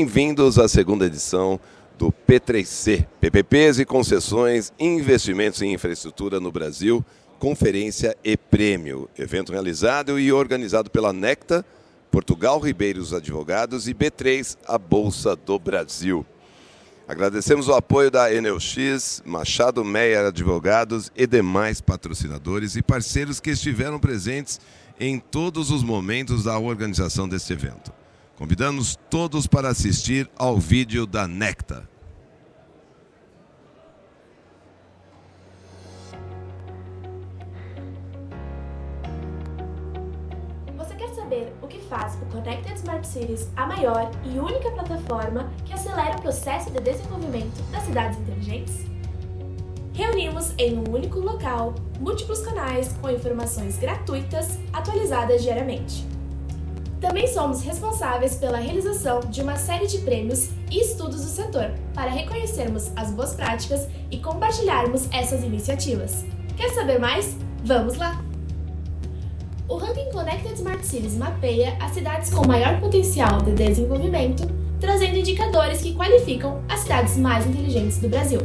Bem-vindos à segunda edição do P3C, PPPs e concessões, investimentos em infraestrutura no Brasil, conferência e prêmio. Evento realizado e organizado pela Necta, Portugal Ribeiros Advogados e B3, a Bolsa do Brasil. Agradecemos o apoio da Enelx, Machado Meyer Advogados e demais patrocinadores e parceiros que estiveram presentes em todos os momentos da organização deste evento. Convidamos todos para assistir ao vídeo da Necta. Você quer saber o que faz o Connected Smart Cities a maior e única plataforma que acelera o processo de desenvolvimento das cidades inteligentes? Reunimos em um único local múltiplos canais com informações gratuitas atualizadas diariamente. Também somos responsáveis pela realização de uma série de prêmios e estudos do setor para reconhecermos as boas práticas e compartilharmos essas iniciativas. Quer saber mais? Vamos lá! O ranking Connected Smart Cities mapeia as cidades com maior potencial de desenvolvimento, trazendo indicadores que qualificam as cidades mais inteligentes do Brasil.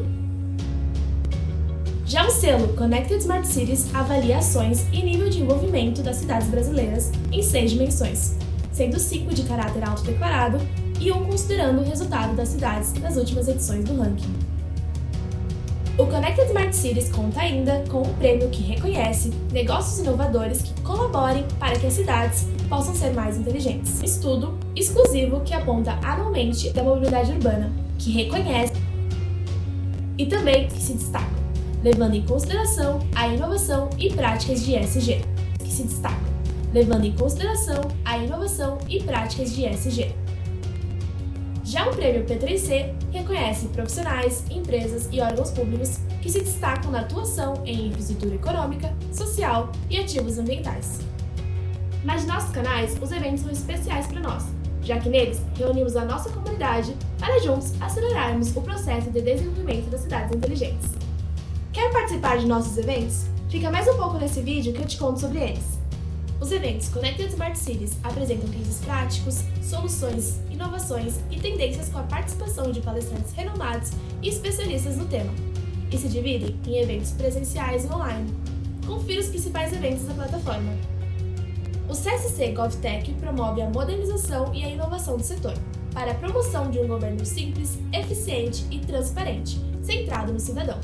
Já o selo Connected Smart Cities avalia ações e nível de envolvimento das cidades brasileiras em 6 dimensões, sendo 5 de caráter autodeclarado e 1 considerando o resultado das cidades das últimas edições do ranking. O Connected Smart Cities conta ainda com um prêmio que reconhece negócios inovadores que colaborem para que as cidades possam ser mais inteligentes. Estudo exclusivo que aponta anualmente da mobilidade urbana, que reconhece e também que se destacam, levando em consideração a inovação e práticas de ESG, Já o prêmio P3C reconhece profissionais, empresas e órgãos públicos que se destacam na atuação em infraestrutura econômica, social e ativos ambientais. Mas de nossos canais, os eventos são especiais para nós, já que neles reunimos a nossa comunidade para juntos acelerarmos o processo de desenvolvimento das cidades inteligentes. Quer participar de nossos eventos? Fica mais um pouco nesse vídeo que eu te conto sobre eles. Os eventos Connected Smart Cities apresentam cases práticos, soluções, inovações e tendências com a participação de palestrantes renomados e especialistas no tema, e se dividem em eventos presenciais e online. Confira os principais eventos da plataforma. O CSC GovTech promove a modernização e a inovação do setor, para a promoção de um governo simples, eficiente e transparente, centrado no cidadão.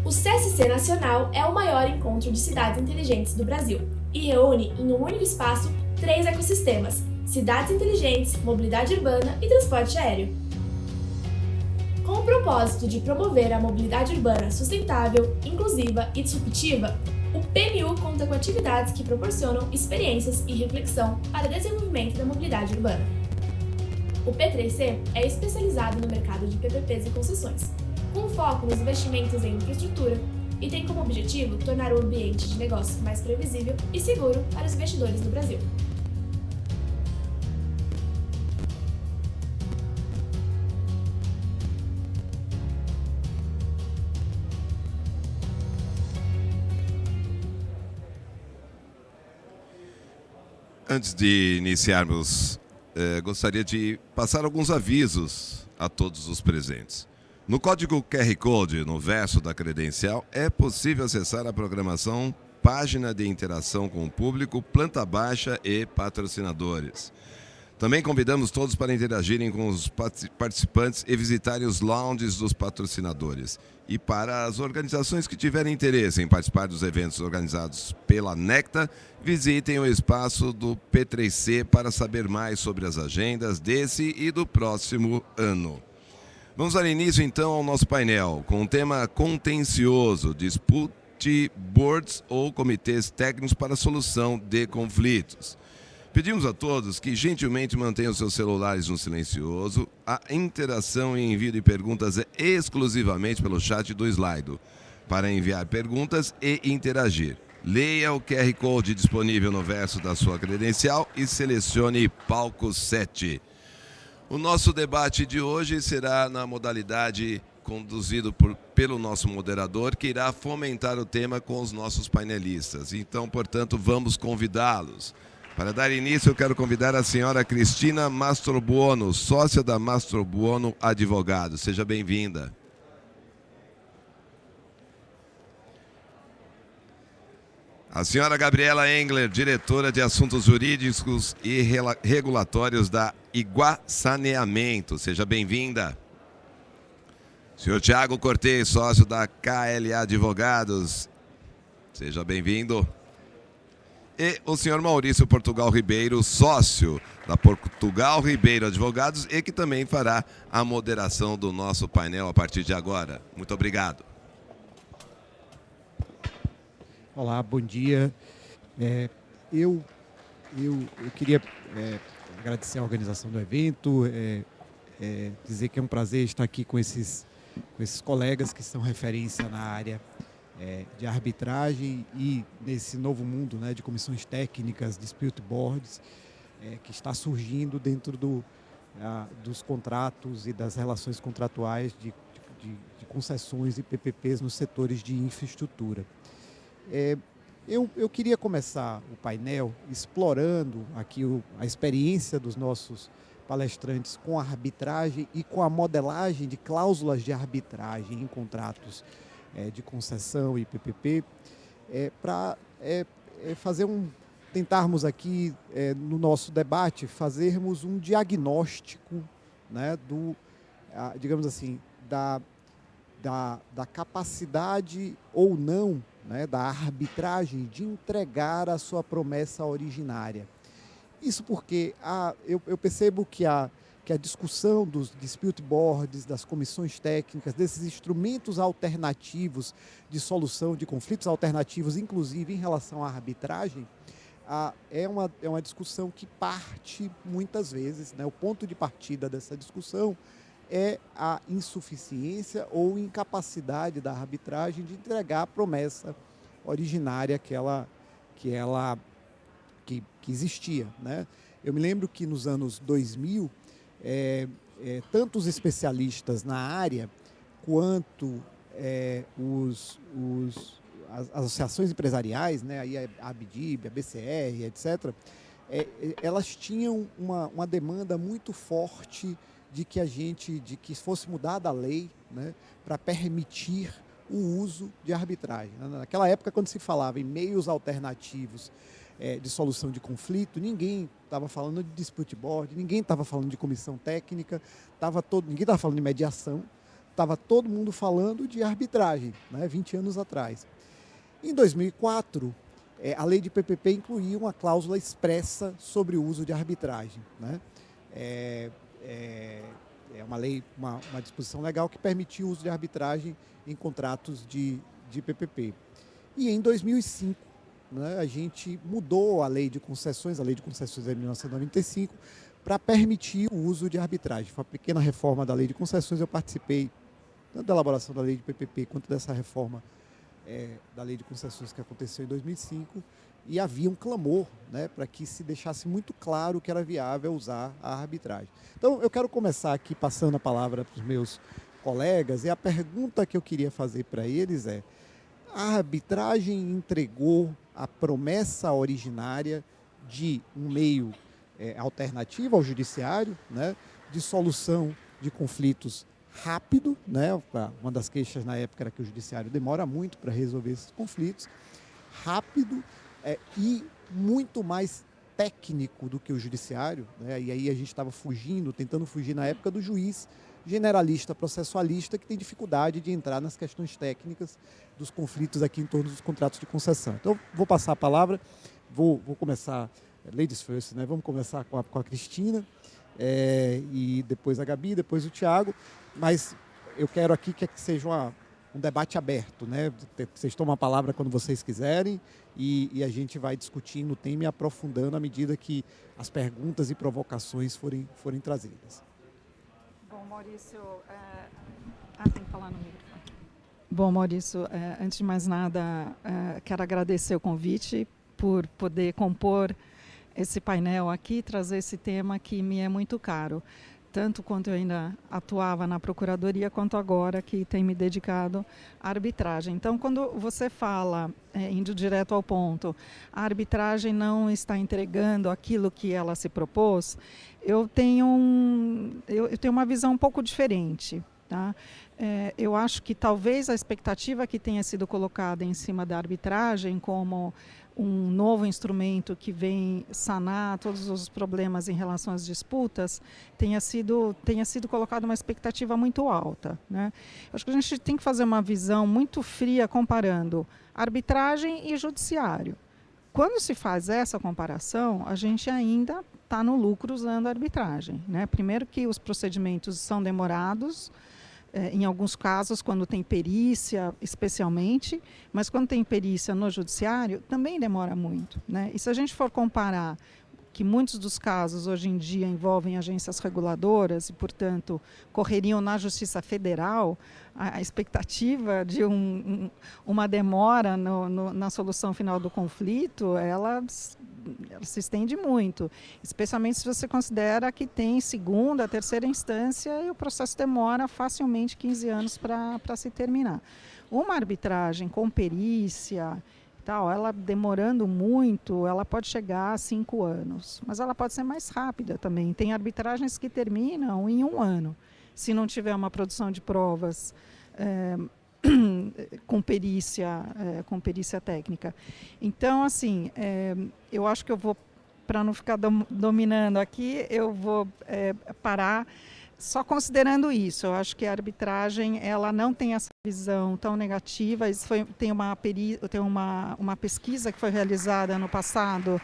O CSC Nacional é o maior encontro de cidades inteligentes do Brasil e reúne em um único espaço 3 ecossistemas: cidades inteligentes, mobilidade urbana e transporte aéreo. Com o propósito de promover a mobilidade urbana sustentável, inclusiva e disruptiva, o PMU conta com atividades que proporcionam experiências e reflexão para o desenvolvimento da mobilidade urbana. O P3C é especializado no mercado de PPPs e concessões, com foco nos investimentos em infraestrutura, e tem como objetivo tornar o ambiente de negócio mais previsível e seguro para os investidores no Brasil. Antes de iniciarmos, gostaria de passar alguns avisos a todos os presentes. No código QR Code, no verso da credencial, é possível acessar a programação, página de interação com o público, planta baixa e patrocinadores. Também convidamos todos para interagirem com os participantes e visitarem os lounges dos patrocinadores. E para as organizações que tiverem interesse em participar dos eventos organizados pela Necta, visitem o espaço do P3C para saber mais sobre as agendas desse e do próximo ano. Vamos dar início então ao nosso painel, com o tema contencioso, dispute boards ou comitês técnicos para a solução de conflitos. Pedimos a todos que gentilmente mantenham seus celulares no silencioso. A interação e envio de perguntas é exclusivamente pelo chat do Slido. Para enviar perguntas e interagir, leia o QR Code disponível no verso da sua credencial e selecione Palco 7. O nosso debate de hoje será na modalidade conduzido pelo nosso moderador, que irá fomentar o tema com os nossos painelistas. Então, portanto, vamos convidá-los Para dar início, eu quero convidar a senhora Cristina Mastrobuono, sócia da Mastrobuono Advogados. Seja bem-vinda. A senhora Gabriela Engler, diretora de Assuntos Jurídicos e Regulatórios da Iguá Saneamento. Seja bem-vinda. Senhor Tiago Cortez, sócio da KLA Advogados. Seja bem-vindo. E o senhor Maurício Portugal Ribeiro, sócio da Portugal Ribeiro Advogados e que também fará a moderação do nosso painel a partir de agora. Muito obrigado. Olá, bom dia. Eu queria agradecer a organização do evento, dizer que é um prazer estar aqui com esses colegas que são referência na área de arbitragem e nesse novo mundo, né, de comissões técnicas, dispute boards, que está surgindo dentro dos contratos e das relações contratuais de concessões e PPPs nos setores de infraestrutura. Eu queria começar o painel explorando aqui a experiência dos nossos palestrantes com a arbitragem e com a modelagem de cláusulas de arbitragem em contratos de concessão e PPP, para tentarmos aqui no nosso debate fazermos um diagnóstico, né, digamos assim, da capacidade ou não, né, da arbitragem de entregar a sua promessa originária. Isso porque eu percebo que a discussão dos dispute boards, das comissões técnicas, desses instrumentos alternativos de solução de conflitos alternativos, inclusive em relação à arbitragem, é uma discussão que parte muitas vezes, né, o ponto de partida dessa discussão é a insuficiência ou incapacidade da arbitragem de entregar a promessa originária que existia, né? Eu me lembro que nos anos 2000, tanto os especialistas na área quanto as associações empresariais, né, aí a ABDIB, a BCR, etc., elas tinham uma demanda muito forte de que fosse mudada a lei, né, para permitir o uso de arbitragem. Naquela época, quando se falava em meios alternativos de solução de conflito, ninguém estava falando de dispute board, ninguém estava falando de comissão técnica, ninguém estava falando de mediação, estava todo mundo falando de arbitragem, né, 20 anos atrás. Em 2004, a lei de PPP incluía uma cláusula expressa sobre o uso de arbitragem, né? Uma lei, uma disposição legal que permitia o uso de arbitragem em contratos de PPP. E em 2005, né, a gente mudou a lei de concessões de 1995, para permitir o uso de arbitragem. Foi uma pequena reforma da lei de concessões, eu participei tanto da elaboração da lei de PPP quanto dessa reforma da lei de concessões que aconteceu em 2005, e havia um clamor, né, para que se deixasse muito claro que era viável usar a arbitragem. Então, eu quero começar aqui passando a palavra para os meus colegas, e a pergunta que eu queria fazer para eles é: a arbitragem entregou a promessa originária de um meio alternativo ao judiciário, né, de solução de conflitos rápido, né? Uma das queixas na época era que o judiciário demora muito para resolver esses conflitos, rápido e muito mais técnico do que o judiciário, né? E aí a gente estava tentando fugir na época do juiz generalista, processualista, que tem dificuldade de entrar nas questões técnicas dos conflitos aqui em torno dos contratos de concessão. Então, vou passar a palavra, vou começar, ladies first, né? Vamos começar com a Cristina, e depois a Gabi, depois o Tiago, mas eu quero aqui que seja um debate aberto, né? Vocês tomam a palavra quando vocês quiserem e a gente vai discutindo o tema e aprofundando à medida que as perguntas e provocações forem trazidas. Bom, Maurício, tem que falar no microfone. Bom, Maurício, antes de mais nada, quero agradecer o convite por poder compor esse painel aqui, trazer esse tema que me é muito caro. tanto quanto eu ainda atuava na Procuradoria, quanto agora que tenho me dedicado à arbitragem. Então, quando você fala, indo direto ao ponto, a arbitragem não está entregando aquilo que ela se propôs, eu tenho uma visão um pouco diferente. Tá? Eu acho que talvez a expectativa que tenha sido colocada em cima da arbitragem como um novo instrumento que vem sanar todos os problemas em relação às disputas, tenha sido colocada uma expectativa muito alta. Né? Acho que a gente tem que fazer uma visão muito fria comparando arbitragem e judiciário. Quando se faz essa comparação, a gente ainda está no lucro usando a arbitragem. Né? Primeiro que os procedimentos são demorados, em alguns casos, quando tem perícia, especialmente, mas quando tem perícia no judiciário, também demora muito. Né? E se a gente for comparar que muitos dos casos hoje em dia envolvem agências reguladoras e, portanto, correriam na Justiça Federal, a expectativa de uma demora na solução final do conflito, ela se estende muito, especialmente se você considera que tem segunda, terceira instância e o processo demora facilmente 15 anos para se terminar. Uma arbitragem com perícia, ela demorando muito, ela pode chegar a 5 anos, mas ela pode ser mais rápida também. Tem arbitragens que terminam em 1 ano, se não tiver uma produção de provas com perícia técnica. Então, assim, eu acho que eu vou, para não ficar dominando aqui, eu vou parar só considerando isso. Eu acho que a arbitragem ela não tem essa visão tão negativa. Tem uma pesquisa que foi realizada no passado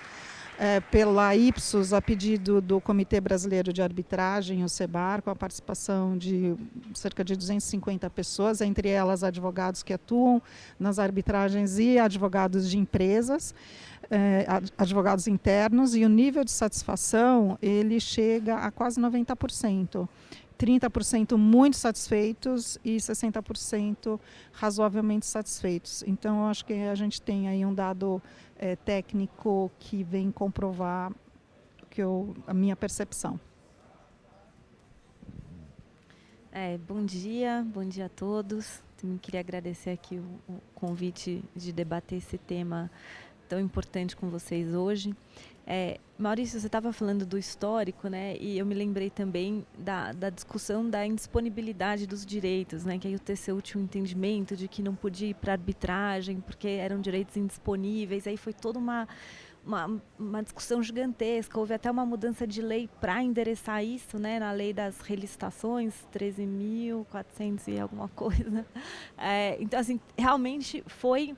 pela Ipsos, a pedido do Comitê Brasileiro de Arbitragem, o CEBAR, com a participação de cerca de 250 pessoas, entre elas advogados que atuam nas arbitragens e advogados de empresas, advogados internos, e o nível de satisfação ele chega a quase 90%. 30% muito satisfeitos e 60% razoavelmente satisfeitos. Então, eu acho que a gente tem aí um dado técnico que vem comprovar a minha percepção. Bom dia a todos. Eu queria agradecer aqui o convite de debater esse tema tão importante com vocês hoje. Maurício, você estava falando do histórico, né? E eu me lembrei também da discussão da indisponibilidade dos direitos, né? Que aí o TCU tinha um entendimento de que não podia ir para arbitragem porque eram direitos indisponíveis. Aí foi toda uma discussão gigantesca. Houve até uma mudança de lei para endereçar isso, né? Na lei das relicitações, 13.400 e alguma coisa. Então, assim, realmente foi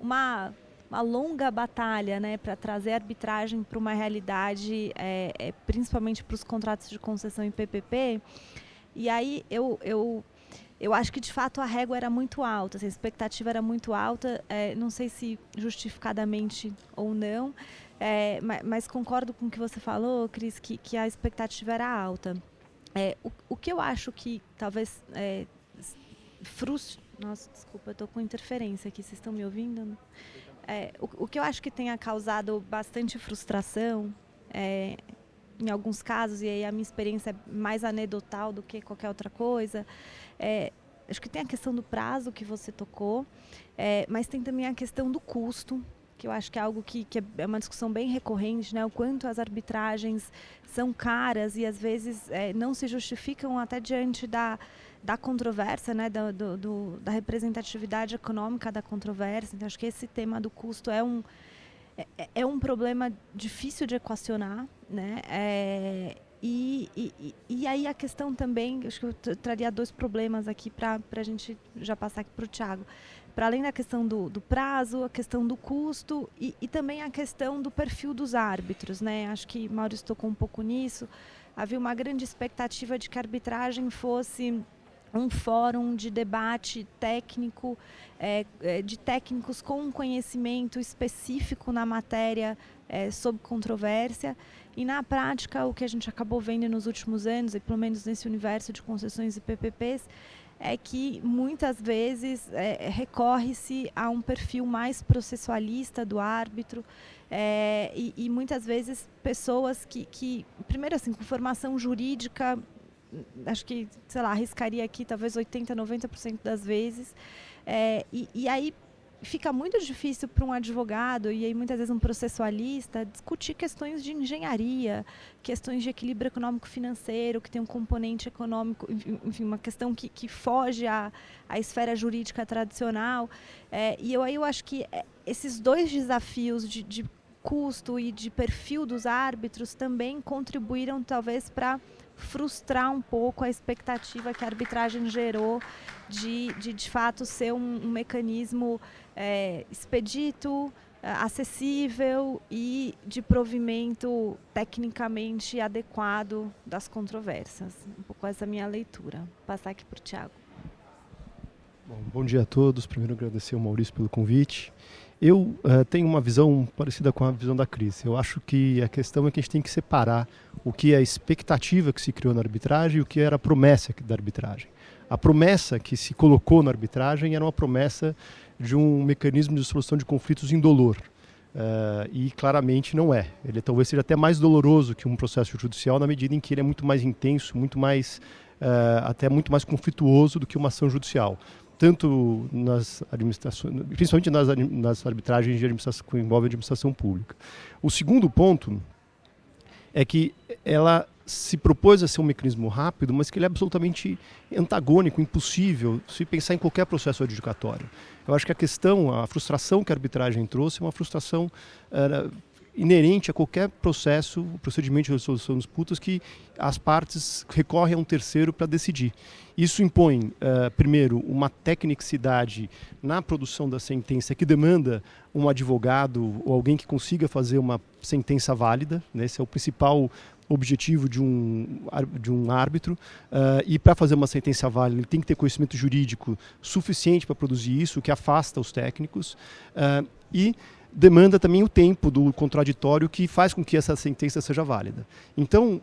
uma longa batalha, né, para trazer a arbitragem para uma realidade, principalmente para os contratos de concessão em PPP. E aí eu acho que de fato a régua era muito alta, assim, a expectativa era muito alta, não sei se justificadamente ou não, mas concordo com o que você falou, Cris, que a expectativa era alta. O que eu acho que talvez frustre... Nossa, desculpa, eu estou com interferência aqui, vocês estão me ouvindo? O que eu acho que tenha causado bastante frustração, em alguns casos, e aí a minha experiência é mais anedotal do que qualquer outra coisa, acho que tem a questão do prazo que você tocou, mas tem também a questão do custo, que eu acho que é algo que é uma discussão bem recorrente, né? O quanto as arbitragens são caras e às vezes não se justificam até diante da controvérsia, né, da representatividade econômica da controvérsia. Então, acho que esse tema do custo é um problema difícil de equacionar, né? E aí a questão também, acho que eu traria 2 problemas aqui para a gente já passar aqui para o Thiago. Para além da questão do prazo, a questão do custo e também a questão do perfil dos árbitros, né? Acho que Maurício tocou um pouco nisso. Havia uma grande expectativa de que a arbitragem fosse um fórum de debate técnico, de técnicos com um conhecimento específico na matéria sob controvérsia. E, na prática, o que a gente acabou vendo nos últimos anos, e pelo menos nesse universo de concessões e PPPs, é que muitas vezes recorre-se a um perfil mais processualista do árbitro e muitas vezes pessoas que, primeiro assim, com formação jurídica acho que, sei lá, arriscaria aqui talvez 80%, 90% das vezes. E aí fica muito difícil para um advogado e aí muitas vezes um processualista discutir questões de engenharia, questões de equilíbrio econômico-financeiro, que tem um componente econômico, enfim, uma questão que foge à esfera jurídica tradicional. E eu acho que esses dois desafios de custo e de perfil dos árbitros também contribuíram talvez para frustrar um pouco a expectativa que a arbitragem gerou de fato ser um mecanismo expedito, acessível e de provimento tecnicamente adequado das controvérsias. Um pouco essa é a minha leitura. Vou passar aqui para o Thiago. Bom dia a todos. Primeiro agradecer ao Maurício pelo convite. Eu tenho uma visão parecida com a visão da Cris. Eu acho que a questão é que a gente tem que separar o que é a expectativa que se criou na arbitragem e o que era a promessa da arbitragem. A promessa que se colocou na arbitragem era uma promessa de um mecanismo de solução de conflitos indolor. E claramente não é. Ele talvez seja até mais doloroso que um processo judicial na medida em que ele é muito mais intenso, muito mais, até muito mais conflituoso do que uma ação judicial. Tanto nas administrações, principalmente nas arbitragens de administração, que envolvem a administração pública. O segundo ponto é que ela se propôs a ser um mecanismo rápido, mas que ele é absolutamente antagônico, impossível, se pensar em qualquer processo adjudicatório. Eu acho que a frustração que a arbitragem trouxe é uma frustração inerente a qualquer procedimento de resolução de disputas que as partes recorrem a um terceiro para decidir. Isso impõe, primeiro, uma tecnicidade na produção da sentença que demanda um advogado ou alguém que consiga fazer uma sentença válida, né? Esse é o principal objetivo de um árbitro, e para fazer uma sentença válida ele tem que ter conhecimento jurídico suficiente para produzir isso, o que afasta os técnicos, e demanda também o tempo do contraditório que faz com que essa sentença seja válida. Então,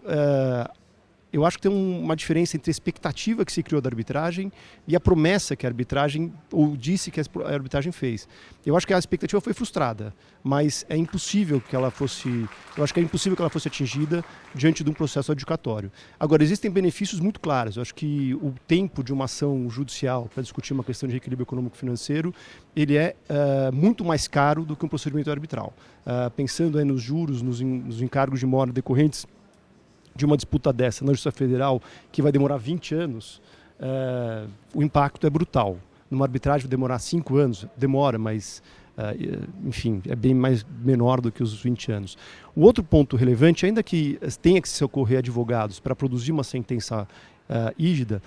eu acho que tem uma diferença entre a expectativa que se criou da arbitragem e a promessa que a arbitragem, ou disse que a arbitragem fez. Eu acho que a expectativa foi frustrada, mas é impossível que ela fosse atingida diante de um processo adjudicatório. Agora, existem benefícios muito claros. Eu acho que o tempo de uma ação judicial para discutir uma questão de equilíbrio econômico-financeiro, ele é muito mais caro do que um procedimento arbitral. Pensando aí nos juros, nos encargos de mora decorrentes de uma disputa dessa na Justiça Federal, que vai demorar 20 anos, o impacto é brutal. Numa arbitragem vai demorar 5 anos, demora, mas, enfim, é bem menor do que os 20 anos. O outro ponto relevante, ainda que tenha que se socorrer advogados para produzir uma sentença rígida,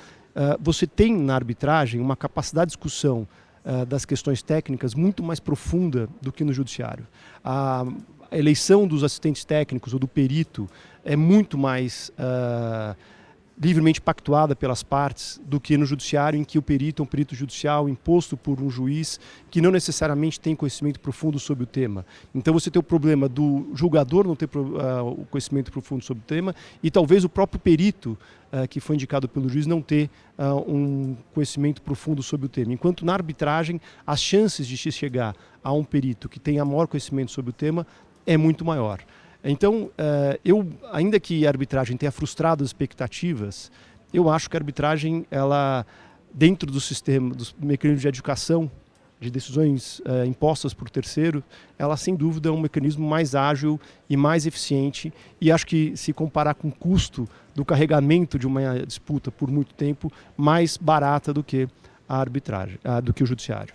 você tem na arbitragem uma capacidade de discussão das questões técnicas muito mais profunda do que no judiciário. A eleição dos assistentes técnicos ou do perito é muito mais livremente pactuada pelas partes do que no judiciário, em que o perito é um perito judicial imposto por um juiz que não necessariamente tem conhecimento profundo sobre o tema. Então você tem o problema do julgador não ter o conhecimento profundo sobre o tema e talvez o próprio perito que foi indicado pelo juiz não ter um conhecimento profundo sobre o tema. Enquanto na arbitragem as chances de se chegar a um perito que tenha maior conhecimento sobre o tema é muito maior. Então, ainda que a arbitragem tenha frustrado as expectativas, eu acho que a arbitragem, ela, dentro do sistema, dos mecanismos de adjudicação, de decisões impostas por terceiro, ela sem dúvida é um mecanismo mais ágil e mais eficiente, e acho que se comparar com o custo do carregamento de uma disputa por muito tempo, mais barata do que a arbitragem, do que o judiciário.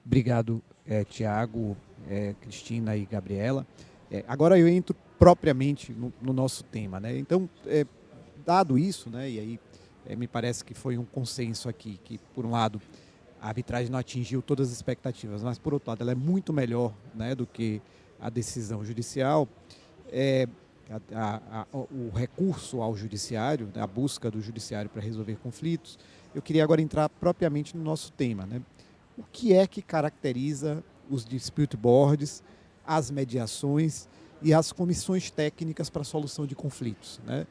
Obrigado, Tiago, Cristina e Gabriela. Agora eu entro propriamente no nosso tema, né? Então, dado isso, né, e aí me parece que foi um consenso aqui, que por um lado a arbitragem não atingiu todas as expectativas, mas por outro lado ela é muito melhor, né, do que a decisão judicial. O recurso ao judiciário, né, a busca do judiciário para resolver conflitos. Eu queria agora entrar propriamente no nosso tema, né? O que é que caracteriza os dispute boards, as mediações e as comissões técnicas para a solução de conflitos, né?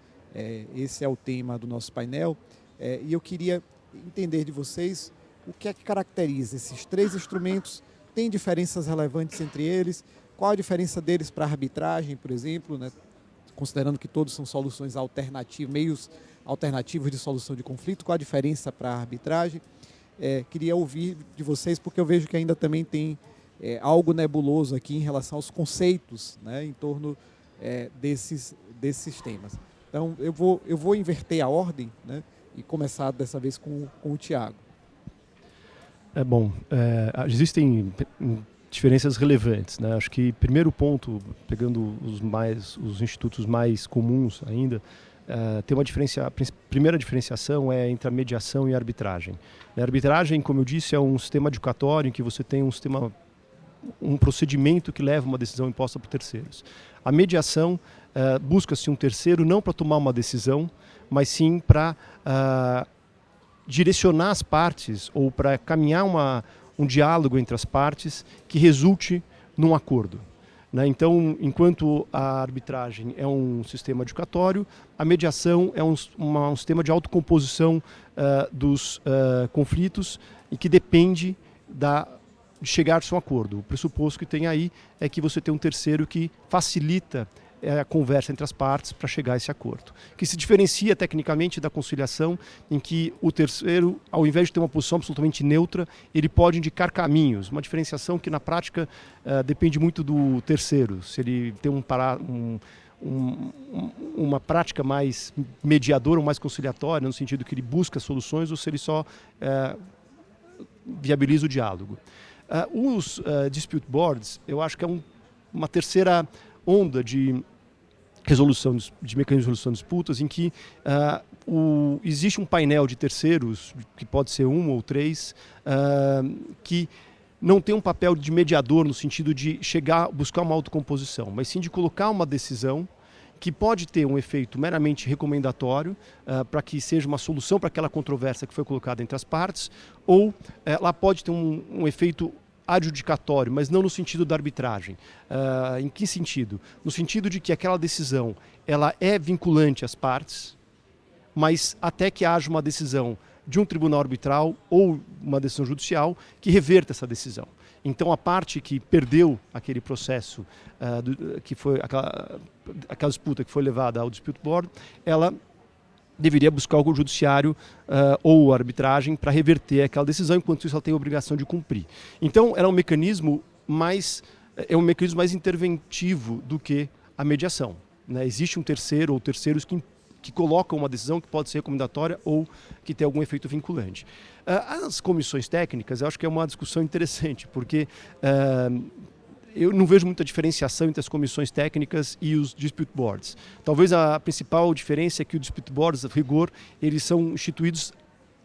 Esse é o tema do nosso painel, e eu queria entender de vocês o que é que caracteriza esses três instrumentos, tem diferenças relevantes entre eles, qual a diferença deles para a arbitragem, por exemplo, né? Considerando que todos são soluções alternativas, meios alternativos de solução de conflito, qual a diferença para a arbitragem? Queria ouvir de vocês, porque eu vejo que ainda também tem algo nebuloso aqui em relação aos conceitos, né, em torno desses temas. Então, eu vou inverter a ordem, né, e começar dessa vez com o Tiago. Existem diferenças relevantes, né? Acho que primeiro ponto, pegando os institutos mais comuns ainda, tem a primeira diferenciação é entre a mediação e a arbitragem. A arbitragem, como eu disse, é um sistema adjudicatório em que você tem um procedimento que leva uma decisão imposta por terceiros. A mediação busca-se um terceiro não para tomar uma decisão, mas sim para direcionar as partes ou para caminhar um diálogo entre as partes que resulte num acordo. Né? Então, enquanto a arbitragem é um sistema adjudicatório, a mediação é um sistema de autocomposição dos conflitos e que depende de chegar-se a um acordo. O pressuposto que tem aí é que você tem um terceiro que facilita a conversa entre as partes para chegar a esse acordo, que se diferencia tecnicamente da conciliação, em que o terceiro, ao invés de ter uma posição absolutamente neutra, ele pode indicar caminhos, uma diferenciação que na prática depende muito do terceiro, se ele tem uma prática mais mediadora ou mais conciliatória, no sentido que ele busca soluções, ou se ele só viabiliza o diálogo. Os dispute boards, eu acho que é uma terceira onda de mecanismos de resolução de disputas, em que existe um painel de terceiros, que pode ser um ou três, que não tem um papel de mediador no sentido de buscar uma autocomposição, mas sim de colocar uma decisão que pode ter um efeito meramente recomendatório para que seja uma solução para aquela controvérsia que foi colocada entre as partes, ou ela pode ter um efeito adjudicatório, mas não no sentido da arbitragem. Em que sentido? No sentido de que aquela decisão ela é vinculante às partes, mas até que haja uma decisão de um tribunal arbitral ou uma decisão judicial que reverta essa decisão. Então, a parte que perdeu aquele processo, que foi aquela disputa que foi levada ao dispute board, ela deveria buscar o judiciário ou a arbitragem para reverter aquela decisão, enquanto isso ela tem a obrigação de cumprir. Então, era um mecanismo mais interventivo do que a mediação. Né? Existe um terceiro ou terceiros que colocam uma decisão que pode ser recomendatória ou que tem algum efeito vinculante. As comissões técnicas, eu acho que é uma discussão interessante, porque eu não vejo muita diferenciação entre as comissões técnicas e os dispute boards. Talvez a principal diferença é que os dispute boards, a rigor, eles são instituídos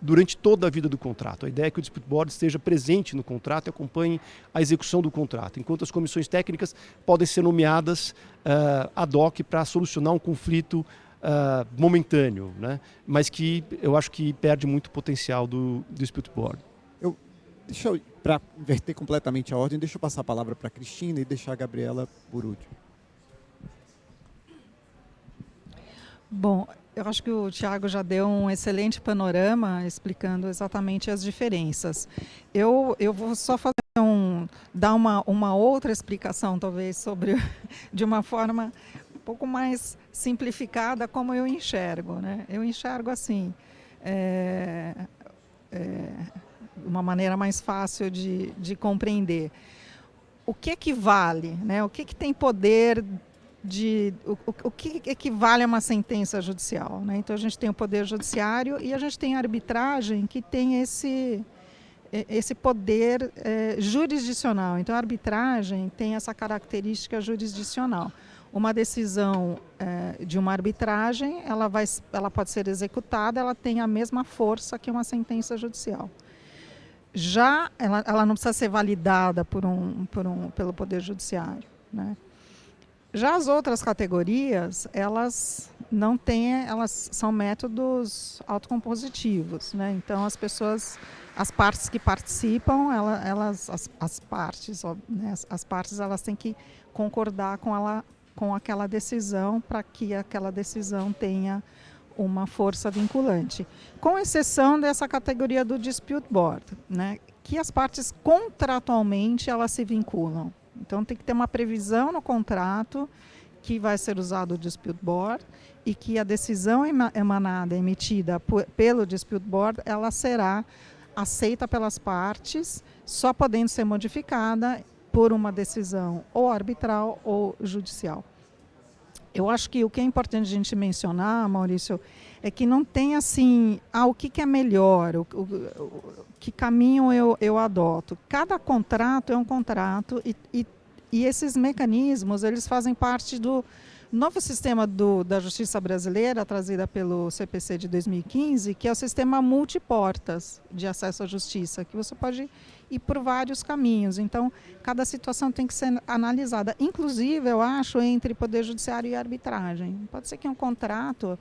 durante toda a vida do contrato. A ideia é que o dispute board esteja presente no contrato e acompanhe a execução do contrato, enquanto as comissões técnicas podem ser nomeadas ad hoc para solucionar um conflito momentâneo, né? Mas que eu acho que perde muito o potencial do dispute board. Para inverter completamente a ordem, deixa eu passar a palavra para a Cristina e deixar a Gabriela por último. Bom, eu acho que o Tiago já deu um excelente panorama explicando exatamente as diferenças. Eu vou só dar uma outra explicação, talvez, sobre de uma forma um pouco mais simplificada como eu enxergo, né? Eu enxergo assim, uma maneira mais fácil de compreender. O que equivale, né? O que tem poder o que equivale a uma sentença judicial, né? Então a gente tem o poder judiciário e a gente tem a arbitragem que tem esse poder jurisdicional. Então a arbitragem tem essa característica jurisdicional. Uma decisão de uma arbitragem, ela pode ser executada, ela tem a mesma força que uma sentença judicial. Já ela não precisa ser validada pelo Poder Judiciário, né? Já as outras categorias, elas não têm, elas são métodos autocompositivos, né? Então as partes que participam, as partes elas têm que concordar com aquela decisão para que aquela decisão tenha uma força vinculante, com exceção dessa categoria do dispute board, né, que as partes contratualmente elas se vinculam, Então tem que ter uma previsão no contrato que vai ser usado o dispute board e que a decisão emitida pelo dispute board, ela será aceita pelas partes, só podendo ser modificada por uma decisão ou arbitral ou judicial. Eu acho que o que é importante a gente mencionar, Maurício, é que não tem assim, o que é melhor, que caminho eu adoto. Cada contrato é um contrato e esses mecanismos, eles fazem parte do novo sistema da Justiça Brasileira, trazida pelo CPC de 2015, que é o sistema multiportas de acesso à justiça, que você pode ir por vários caminhos. Então, cada situação tem que ser analisada, inclusive, eu acho, entre Poder Judiciário e arbitragem. Pode ser que um contrato,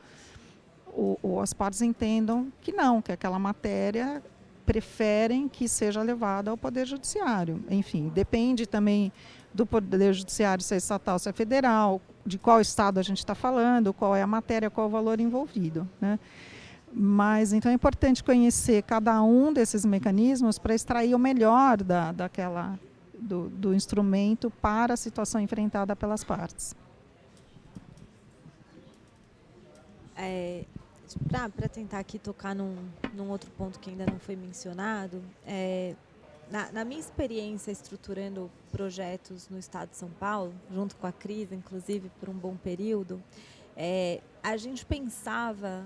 as partes entendam que não, que aquela matéria preferem que seja levada ao Poder Judiciário. Enfim, depende também do Poder Judiciário, se é estatal, se é federal, de qual estado a gente está falando, qual é a matéria, qual é o valor envolvido, né? Mas, então, é importante conhecer cada um desses mecanismos para extrair o melhor do instrumento para a situação enfrentada pelas partes. Para tentar aqui tocar num outro ponto que ainda não foi mencionado, na minha experiência estruturando projetos no estado de São Paulo, junto com a Cris, inclusive, por um bom período, a gente pensava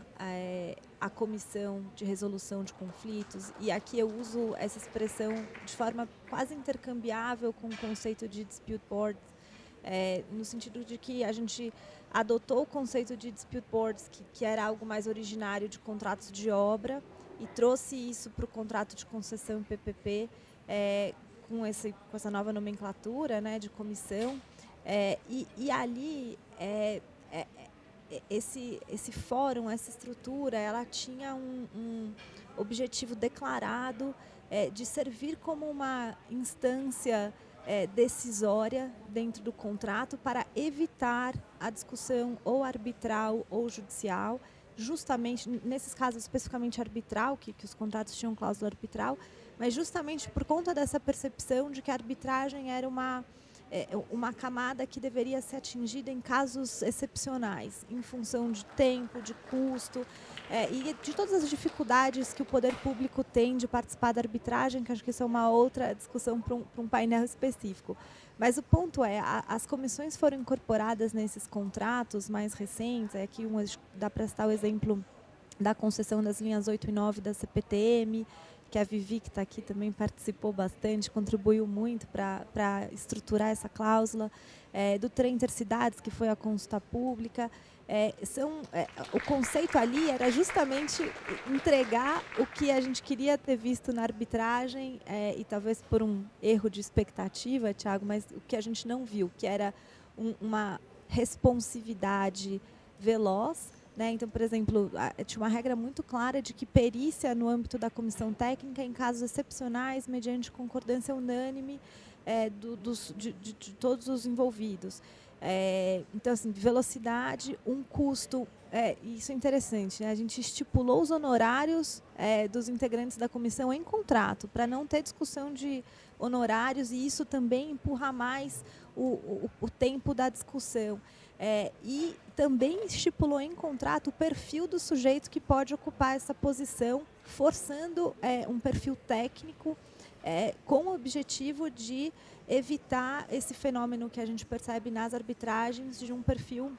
a comissão de resolução de conflitos, e aqui eu uso essa expressão de forma quase intercambiável com o conceito de dispute board, no sentido de que a gente adotou o conceito de dispute boards, que era algo mais originário de contratos de obra, e trouxe isso para o contrato de concessão em PPP, com essa nova nomenclatura, né, de comissão, e ali esse fórum, essa estrutura, ela tinha um objetivo declarado de servir como uma instância decisória dentro do contrato para evitar a discussão ou arbitral ou judicial, justamente nesses casos especificamente arbitral, que os contratos tinham cláusula arbitral, mas justamente por conta dessa percepção de que a arbitragem era uma camada que deveria ser atingida em casos excepcionais, em função de tempo, de custo e de todas as dificuldades que o poder público tem de participar da arbitragem, que acho que isso é uma outra discussão para um painel específico. Mas o ponto as comissões foram incorporadas nesses contratos mais recentes, aqui dá para citar o exemplo da concessão das linhas 8 e 9 da CPTM, que a Vivi, que está aqui, também participou bastante, contribuiu muito para estruturar essa cláusula, do trem intercidades, que foi a consulta pública. O conceito ali era justamente entregar o que a gente queria ter visto na arbitragem, e talvez por um erro de expectativa, Thiago, mas o que a gente não viu, que era uma responsividade veloz, né? Então, por exemplo, tinha uma regra muito clara de que perícia no âmbito da comissão técnica em casos excepcionais, mediante concordância unânime de todos os envolvidos. Então, assim, velocidade, um custo, isso é interessante, né? A gente estipulou os honorários dos integrantes da comissão em contrato, para não ter discussão de honorários, e isso também empurra mais o tempo da discussão. E também estipulou em contrato o perfil do sujeito que pode ocupar essa posição, forçando um perfil técnico, com o objetivo de evitar esse fenômeno que a gente percebe nas arbitragens de um perfil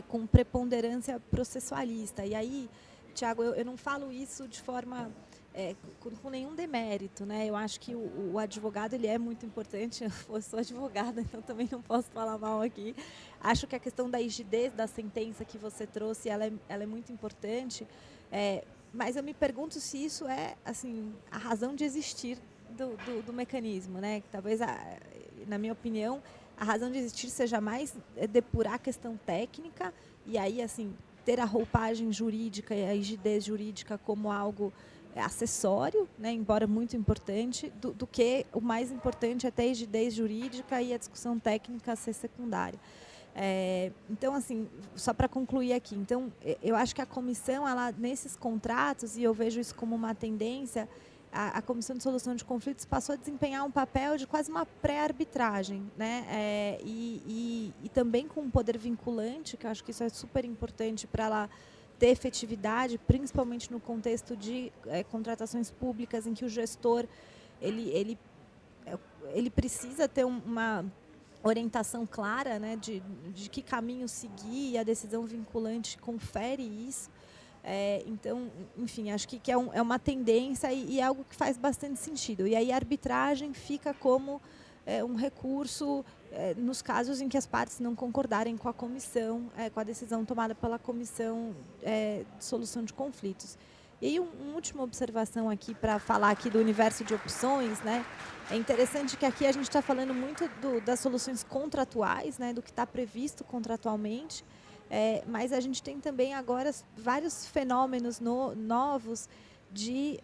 com preponderância processualista. E aí, Thiago, eu não falo isso de forma com nenhum demérito, né? Eu acho que o advogado, ele é muito importante. Eu sou advogada, então também não posso falar mal aqui. Acho que a questão da rigidez da sentença que você trouxe, ela é muito importante, mas eu me pergunto se isso é, assim, a razão de existir do mecanismo, né? Talvez, na minha opinião, a razão de existir seja mais depurar a questão técnica, e aí, assim, ter a roupagem jurídica e a rigidez jurídica como algo acessório, né, embora muito importante, do que o mais importante é ter a rigidez jurídica e a discussão técnica ser secundária. Então, assim, só para concluir aqui, então, eu acho que a comissão, ela, nesses contratos, e eu vejo isso como uma tendência, a Comissão de Solução de Conflitos passou a desempenhar um papel de quase uma pré-arbitragem, né? E também com um poder vinculante, que eu acho que isso é super importante para ela ter efetividade, principalmente no contexto de contratações públicas, em que o gestor ele precisa ter uma orientação clara, né, de que caminho seguir, e a decisão vinculante confere isso. Então, enfim, acho que é uma tendência e é algo que faz bastante sentido. E aí a arbitragem fica como um recurso nos casos em que as partes não concordarem com a comissão, com a decisão tomada pela Comissão de Solução de Conflitos. E aí, uma última observação aqui para falar aqui do universo de opções, né? É interessante que aqui a gente está falando muito das soluções contratuais, né, do que está previsto contratualmente, mas a gente tem também agora vários fenômenos novos de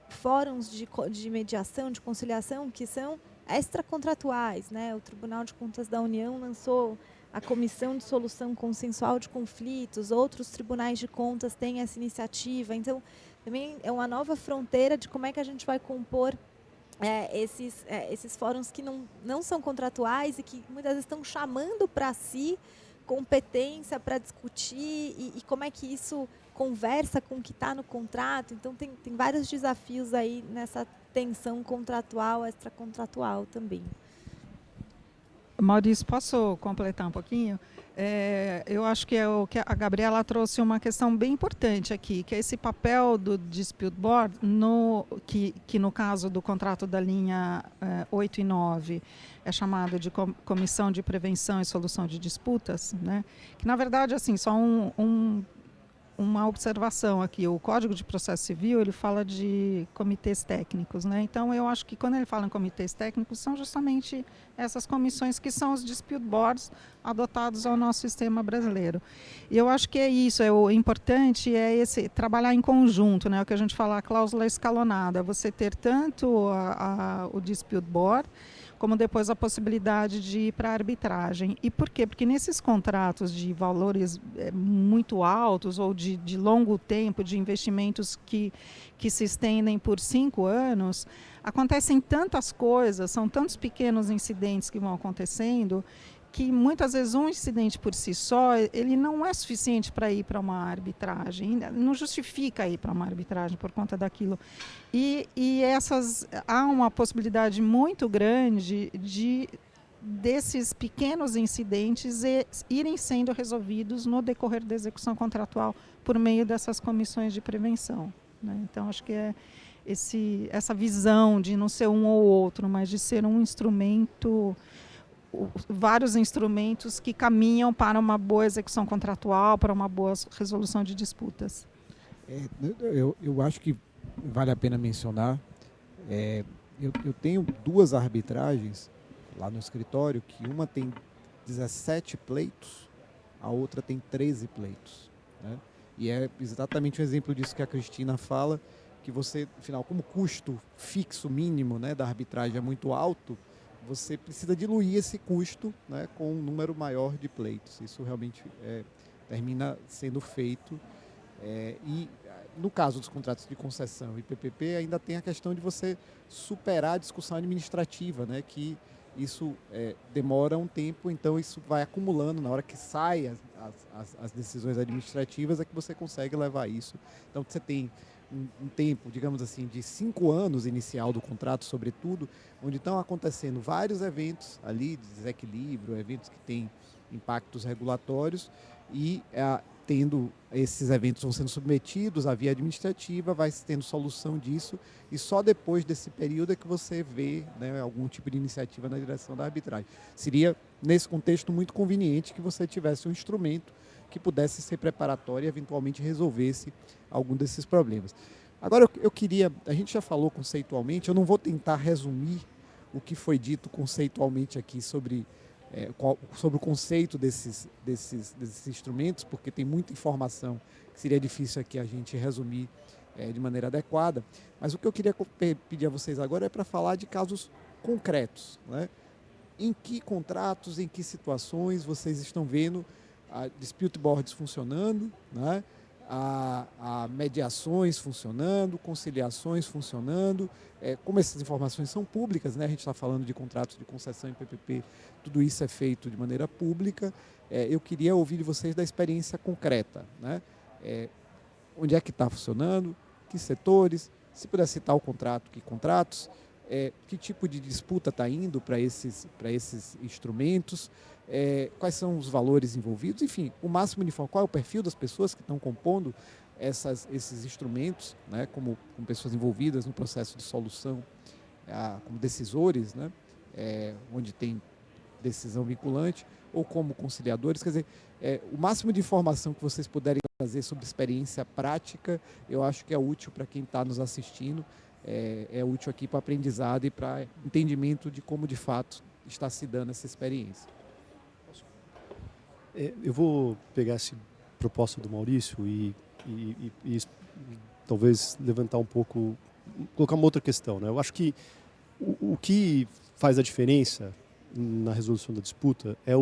fóruns de mediação, de conciliação, que são extracontratuais, né? O Tribunal de Contas da União lançou a Comissão de Solução Consensual de Conflitos, outros tribunais de contas têm essa iniciativa. Então, também é uma nova fronteira de como é que a gente vai compor esses fóruns que não são contratuais e que muitas vezes estão chamando para si competência para discutir e como é que isso conversa com o que está no contrato. Então, tem vários desafios aí nessa tensão contratual, extracontratual também. Maurício, posso completar um pouquinho? Eu acho que que a Gabriela trouxe uma questão bem importante aqui, que é esse papel do Dispute Board, que no caso do contrato da linha 8 e 9 é chamado de Comissão de Prevenção e Solução de Disputas, né? Que na verdade, assim, só uma observação aqui, o Código de Processo Civil, ele fala de comitês técnicos, né? Então, eu acho que quando ele fala em comitês técnicos, são justamente essas comissões que são os dispute boards adotados ao nosso sistema brasileiro. E eu acho que é isso, o importante é trabalhar em conjunto, né? O que a gente fala, a cláusula escalonada, você ter tanto o dispute board, como depois a possibilidade de ir para a arbitragem. E por quê? Porque nesses contratos de valores muito altos ou de longo tempo, de investimentos que se estendem por 5 anos, acontecem tantas coisas, são tantos pequenos incidentes que vão acontecendo, que muitas vezes um incidente por si só, ele não é suficiente para ir para uma arbitragem, não justifica ir para uma arbitragem por conta daquilo. E há uma possibilidade muito grande desses pequenos incidentes irem sendo resolvidos no decorrer da execução contratual por meio dessas comissões de prevenção, né? Então, acho que essa visão de não ser um ou outro, mas de ser um instrumento, vários instrumentos que caminham para uma boa execução contratual, para uma boa resolução de disputas. Eu acho que vale a pena mencionar, eu tenho 2 arbitragens lá no escritório, que uma tem 17 pleitos, a outra tem 13 pleitos, né? E é exatamente um exemplo disso que a Cristina fala, que você, afinal, como o custo fixo mínimo, né, da arbitragem é muito alto, você precisa diluir esse custo, né, com um número maior de pleitos. Isso realmente termina sendo feito. E no caso dos contratos de concessão e PPP, ainda tem a questão de você superar a discussão administrativa, né, que isso demora um tempo, então isso vai acumulando. Na hora que saem as decisões administrativas é que você consegue levar isso. Então você tem um tempo, digamos assim, de 5 anos inicial do contrato, sobretudo, onde estão acontecendo vários eventos ali de desequilíbrio, eventos que têm impactos regulatórios, e tendo esses eventos vão sendo submetidos à via administrativa, vai tendo solução disso, e só depois desse período é que você vê, né, algum tipo de iniciativa na direção da arbitragem. Seria, nesse contexto, muito conveniente que você tivesse um instrumento que pudesse ser preparatório e eventualmente resolvesse algum desses problemas. Agora, a gente já falou conceitualmente, eu não vou tentar resumir o que foi dito conceitualmente aqui sobre o conceito desses instrumentos, porque tem muita informação que seria difícil aqui a gente resumir de maneira adequada. Mas o que eu queria pedir a vocês agora é para falar de casos concretos, né? Em que contratos, em que situações vocês estão vendo a dispute boards funcionando, né? a mediações funcionando, conciliações funcionando. Como essas informações são públicas, né? A gente está falando de contratos de concessão em PPP, tudo isso é feito de maneira pública. Eu queria ouvir de vocês da experiência concreta, né? Onde é que está funcionando, que setores, se puder citar o contrato, que contratos, que tipo de disputa está indo para esses instrumentos, quais são os valores envolvidos, enfim, o máximo de informação, qual é o perfil das pessoas que estão compondo esses instrumentos, né, como pessoas envolvidas no processo de solução, como decisores, né, onde tem decisão vinculante, ou como conciliadores. Quer dizer, o máximo de informação que vocês puderem trazer sobre experiência prática, eu acho que é útil para quem está nos assistindo, é útil aqui para aprendizado e para entendimento de como de fato está se dando essa experiência. Eu vou pegar essa proposta do Maurício e talvez levantar um pouco, colocar uma outra questão, né? Eu acho que o que faz a diferença na resolução da disputa é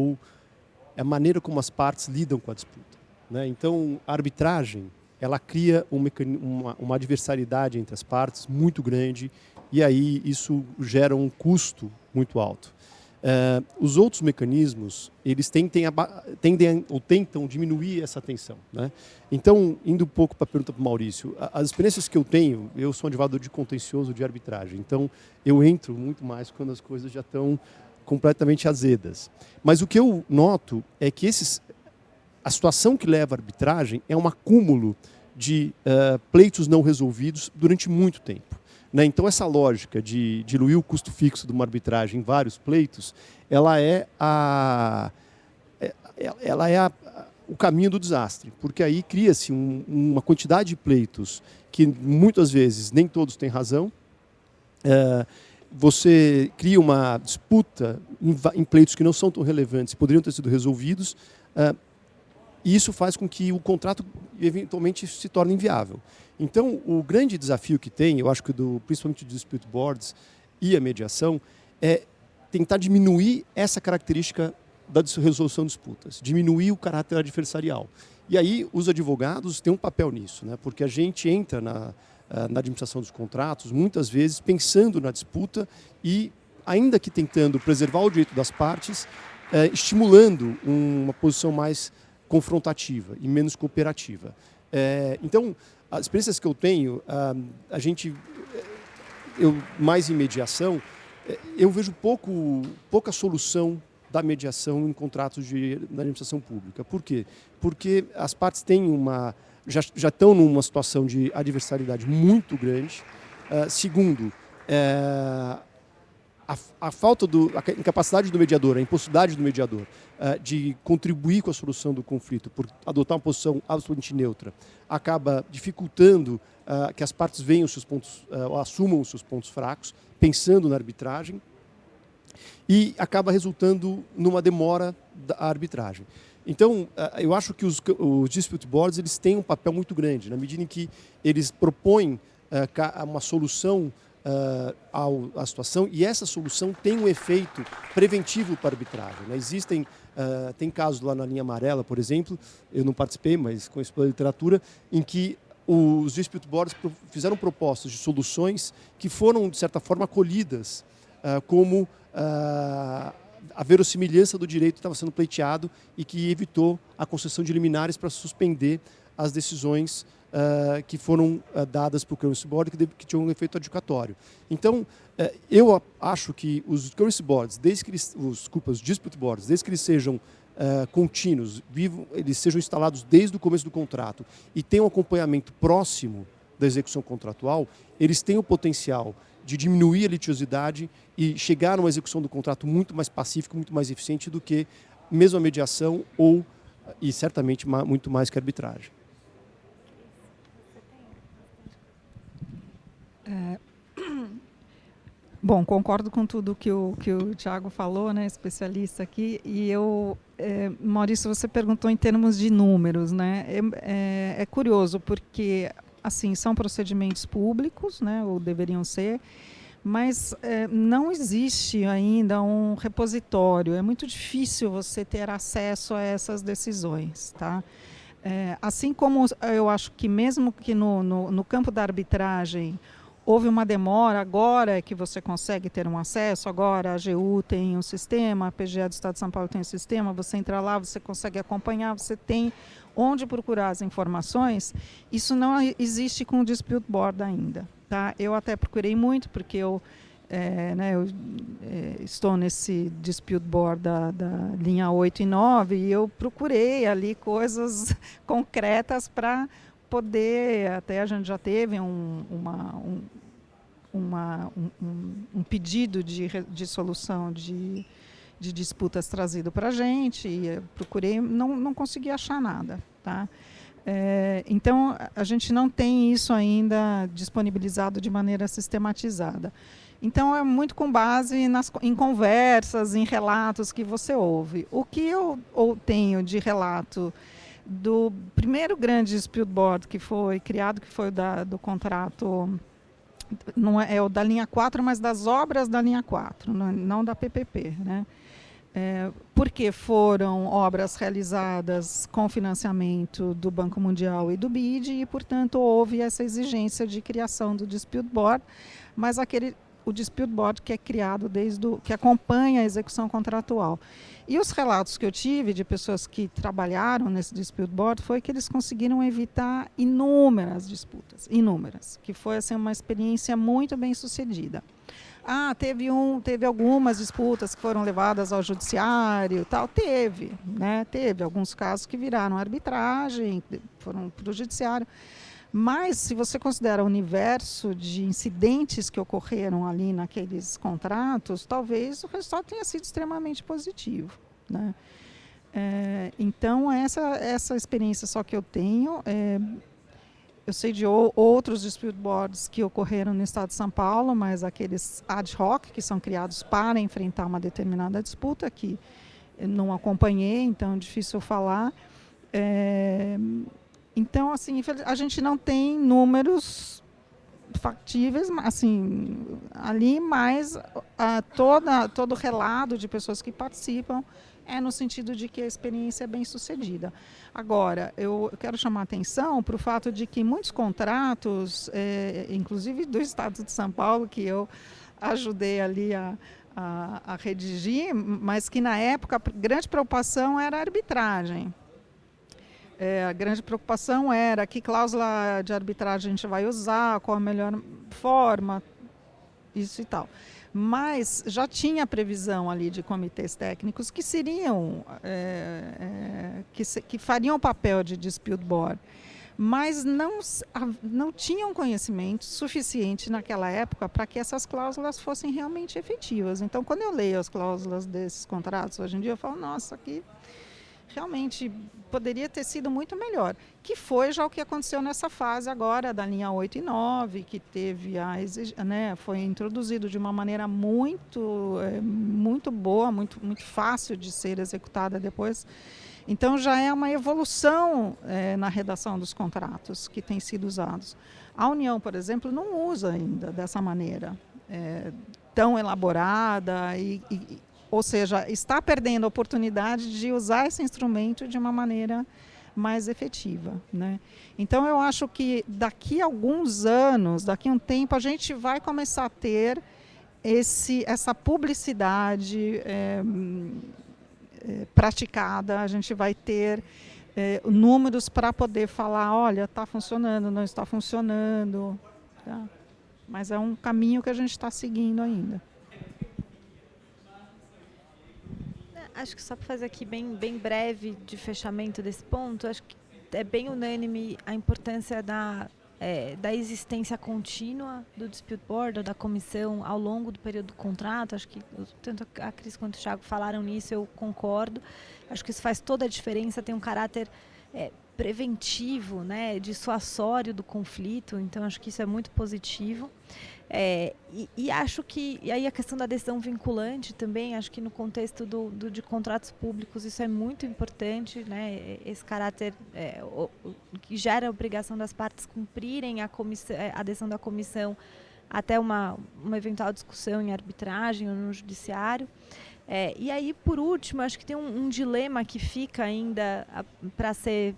a maneira como as partes lidam com a disputa, né? Então, a arbitragem, ela cria uma adversariedade entre as partes muito grande e aí isso gera um custo muito alto. Os outros mecanismos, eles tendem ou tentam diminuir essa tensão, né? Então, indo um pouco para a pergunta para o Maurício, as experiências que eu tenho, eu sou advogado de contencioso de arbitragem, então eu entro muito mais quando as coisas já estão completamente azedas. Mas o que eu noto é que a situação que leva à arbitragem é um acúmulo de pleitos não resolvidos durante muito tempo, né? Então, essa lógica de diluir o custo fixo de uma arbitragem em vários pleitos, ela é o caminho do desastre, porque aí cria-se uma quantidade de pleitos que muitas vezes nem todos têm razão. Você cria uma disputa em pleitos que não são tão relevantes, poderiam ter sido resolvidos, e isso faz com que o contrato eventualmente se torne inviável. Então, o grande desafio que tem, eu acho que principalmente dos dispute boards e a mediação, é tentar diminuir essa característica da resolução de disputas, diminuir o caráter adversarial. E aí os advogados têm um papel nisso, né? Porque a gente entra na administração dos contratos, muitas vezes pensando na disputa e, ainda que tentando preservar o direito das partes, estimulando uma posição mais confrontativa e menos cooperativa. Então, as experiências que eu tenho, mais em mediação, eu vejo pouca solução da mediação em contratos da administração pública. Por quê? Porque as partes têm já estão numa situação de adversariedade muito grande. Segundo, a falta a incapacidade do mediador, a impossibilidade do mediador de contribuir com a solução do conflito por adotar uma posição absolutamente neutra, acaba dificultando que as partes venham os seus pontos, assumam os seus pontos fracos, pensando na arbitragem, e acaba resultando numa demora da arbitragem. Então, eu acho que os dispute boards eles têm um papel muito grande, na medida em que eles propõem uma solução à situação, e essa solução tem um efeito preventivo para a arbitragem, né? Tem casos lá na linha amarela, por exemplo, eu não participei, mas conheço pela literatura, em que os dispute boards fizeram propostas de soluções que foram, de certa forma, acolhidas como a verossimilhança do direito que estava sendo pleiteado e que evitou a concessão de liminares para suspender as decisões que foram dadas para o currency board que tinham um efeito adjudicatório. Então, eu acho que os currency boards, os dispute boards, desde que eles sejam contínuos, eles sejam instalados desde o começo do contrato e tenham um acompanhamento próximo da execução contratual, eles têm o potencial de diminuir a litigiosidade e chegar a uma execução do contrato muito mais pacífica, muito mais eficiente do que mesmo a mediação e certamente muito mais que a arbitragem. Bom, concordo com tudo que o Thiago falou, né, especialista aqui, e Maurício, você perguntou em termos de números, né? É curioso porque, assim, são procedimentos públicos, né, ou deveriam ser, mas não existe ainda um repositório, é muito difícil você ter acesso a essas decisões, tá? Assim como eu acho que mesmo que no campo da arbitragem houve uma demora, agora é que você consegue ter um acesso, agora a AGU tem um sistema, a PGA do Estado de São Paulo tem um sistema, você entra lá, você consegue acompanhar, você tem onde procurar as informações. Isso não existe com o Dispute Board ainda. Tá? Eu até procurei muito, porque eu estou nesse Dispute Board da linha 8 e 9, e eu procurei ali coisas concretas para poder, até a gente já teve um pedido de solução de disputas trazido para a gente, e eu procurei, não consegui achar nada. Tá? Então, a gente não tem isso ainda disponibilizado de maneira sistematizada. Então, é muito com base em conversas, em relatos que você ouve. O que eu tenho de relato do primeiro grande Dispute Board que foi criado, que foi do contrato, não é o da linha 4, mas das obras da linha 4, não da PPP, né? Porque foram obras realizadas com financiamento do Banco Mundial e do BID, e, portanto, houve essa exigência de criação do Dispute Board, mas o Dispute Board que é criado que acompanha a execução contratual. E os relatos que eu tive de pessoas que trabalharam nesse Dispute Board foi que eles conseguiram evitar inúmeras disputas, que foi assim, uma experiência muito bem sucedida. Teve algumas disputas que foram levadas ao judiciário, tal, teve alguns casos que viraram arbitragem, foram para o judiciário. Mas, se você considera o universo de incidentes que ocorreram ali naqueles contratos, talvez o resultado tenha sido extremamente positivo. Né? Então, essa experiência só que eu tenho. Eu sei de outros dispute boards que ocorreram no estado de São Paulo, mas aqueles ad hoc, que são criados para enfrentar uma determinada disputa, que eu não acompanhei, então é difícil falar. Então, assim, a gente não tem números factíveis assim, ali, mas todo relato de pessoas que participam é no sentido de que a experiência é bem sucedida. Agora, eu quero chamar a atenção para o fato de que muitos contratos, inclusive do Estado de São Paulo, que eu ajudei ali a redigir, mas que na época a grande preocupação era a arbitragem. A grande preocupação era que cláusula de arbitragem a gente vai usar, qual a melhor forma, isso e tal. Mas já tinha previsão ali de comitês técnicos que seriam, que fariam o papel de dispute board, mas não tinham conhecimento suficiente naquela época para que essas cláusulas fossem realmente efetivas. Então, quando eu leio as cláusulas desses contratos hoje em dia, eu falo, nossa, aqui realmente poderia ter sido muito melhor, que foi já o que aconteceu nessa fase agora da linha 8 e 9, que teve foi introduzido de uma maneira muito boa, muito fácil de ser executada depois. Então já é uma evolução na redação dos contratos que tem sido usados. A União, por exemplo, não usa ainda dessa maneira tão elaborada ou seja, está perdendo a oportunidade de usar esse instrumento de uma maneira mais efetiva. Né? Então, eu acho que daqui a alguns anos, daqui a um tempo, a gente vai começar a ter essa publicidade praticada, a gente vai ter números para poder falar, olha, está funcionando, não está funcionando. Tá? Mas é um caminho que a gente está seguindo ainda. Acho que só para fazer aqui bem breve de fechamento desse ponto, acho que é bem unânime a importância da existência contínua do Dispute Board, ou da comissão, ao longo do período do contrato. Acho que tanto a Cris quanto o Thiago falaram nisso, eu concordo. Acho que isso faz toda a diferença, tem um caráter preventivo, né, dissuasório do conflito, então acho que isso é muito positivo. E acho que, e aí a questão da decisão vinculante também, acho que no contexto de contratos públicos isso é muito importante, né, esse caráter que gera a obrigação das partes cumprirem a decisão da comissão até uma eventual discussão em arbitragem ou no judiciário. E aí, por último, acho que tem um dilema que fica ainda para ser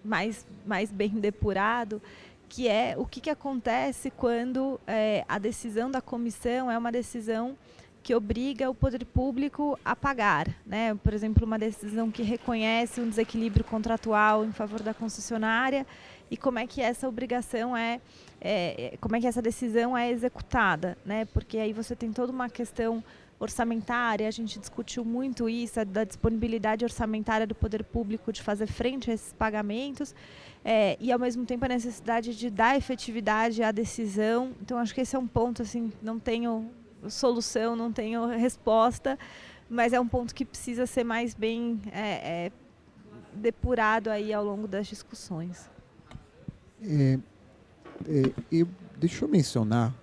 mais bem depurado, que é o que acontece quando a decisão da comissão é uma decisão que obriga o poder público a pagar, né? Por exemplo, uma decisão que reconhece um desequilíbrio contratual em favor da concessionária, e como é que essa obrigação como é que essa decisão é executada, né? Porque aí você tem toda uma questão orçamentária, a gente discutiu muito isso, da disponibilidade orçamentária do poder público de fazer frente a esses pagamentos, e ao mesmo tempo a necessidade de dar efetividade à decisão. Então acho que esse é um ponto, assim, não tenho solução, não tenho resposta, mas é um ponto que precisa ser mais bem depurado aí ao longo das discussões. Deixa eu mencionar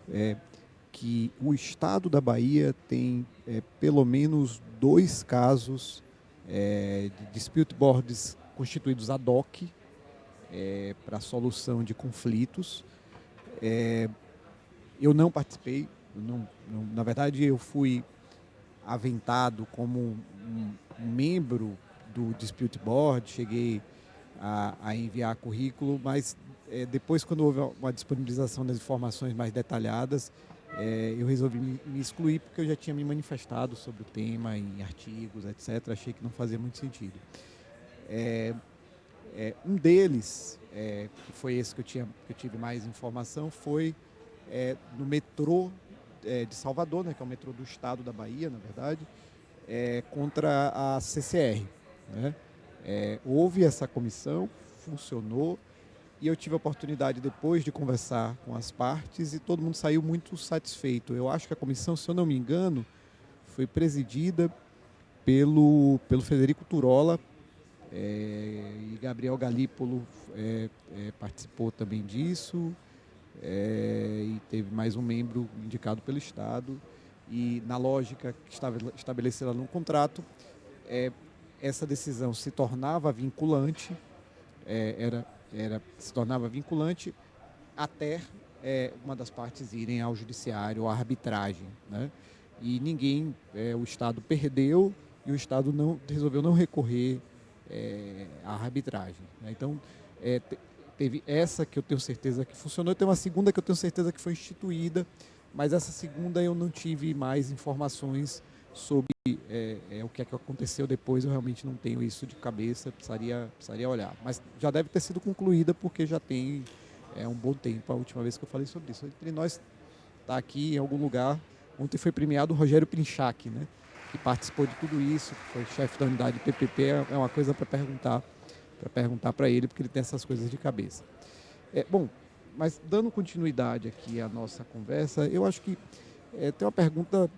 que o Estado da Bahia tem pelo menos 2 casos de dispute boards constituídos ad hoc para a solução de conflitos. Eu não participei, na verdade eu fui aventado como um membro do dispute board, cheguei a enviar currículo, mas depois, quando houve uma disponibilização das informações mais detalhadas, eu resolvi me excluir, porque eu já tinha me manifestado sobre o tema em artigos, etc. Achei que não fazia muito sentido. Um deles, que foi esse que eu tive mais informação, foi no metrô de Salvador, né, que é o metrô do estado da Bahia, na verdade, contra a CCR. Né? Houve essa comissão, funcionou, e eu tive a oportunidade depois de conversar com as partes e todo mundo saiu muito satisfeito. Eu acho que a comissão, se eu não me engano, foi presidida pelo Frederico Turola, e Gabriel Galípolo participou também disso, e teve mais um membro indicado pelo Estado. E na lógica que estava estabelecida no contrato, essa decisão se tornava vinculante, se tornava vinculante até uma das partes irem ao judiciário, à arbitragem. Né? E o Estado perdeu e o Estado resolveu não recorrer à arbitragem. Né? Então, teve essa que eu tenho certeza que funcionou, e tem uma segunda que eu tenho certeza que foi instituída, mas essa segunda eu não tive mais informações sobre o que é que aconteceu depois. Eu realmente não tenho isso de cabeça, precisaria olhar. Mas já deve ter sido concluída, porque já tem um bom tempo a última vez que eu falei sobre isso. Entre nós, está aqui em algum lugar. Ontem foi premiado o Rogério Pinchak, né, que participou de tudo isso, que foi chefe da unidade PPP. É uma coisa para perguntar para ele, porque ele tem essas coisas de cabeça. Bom, mas dando continuidade aqui à nossa conversa, eu acho que tem uma pergunta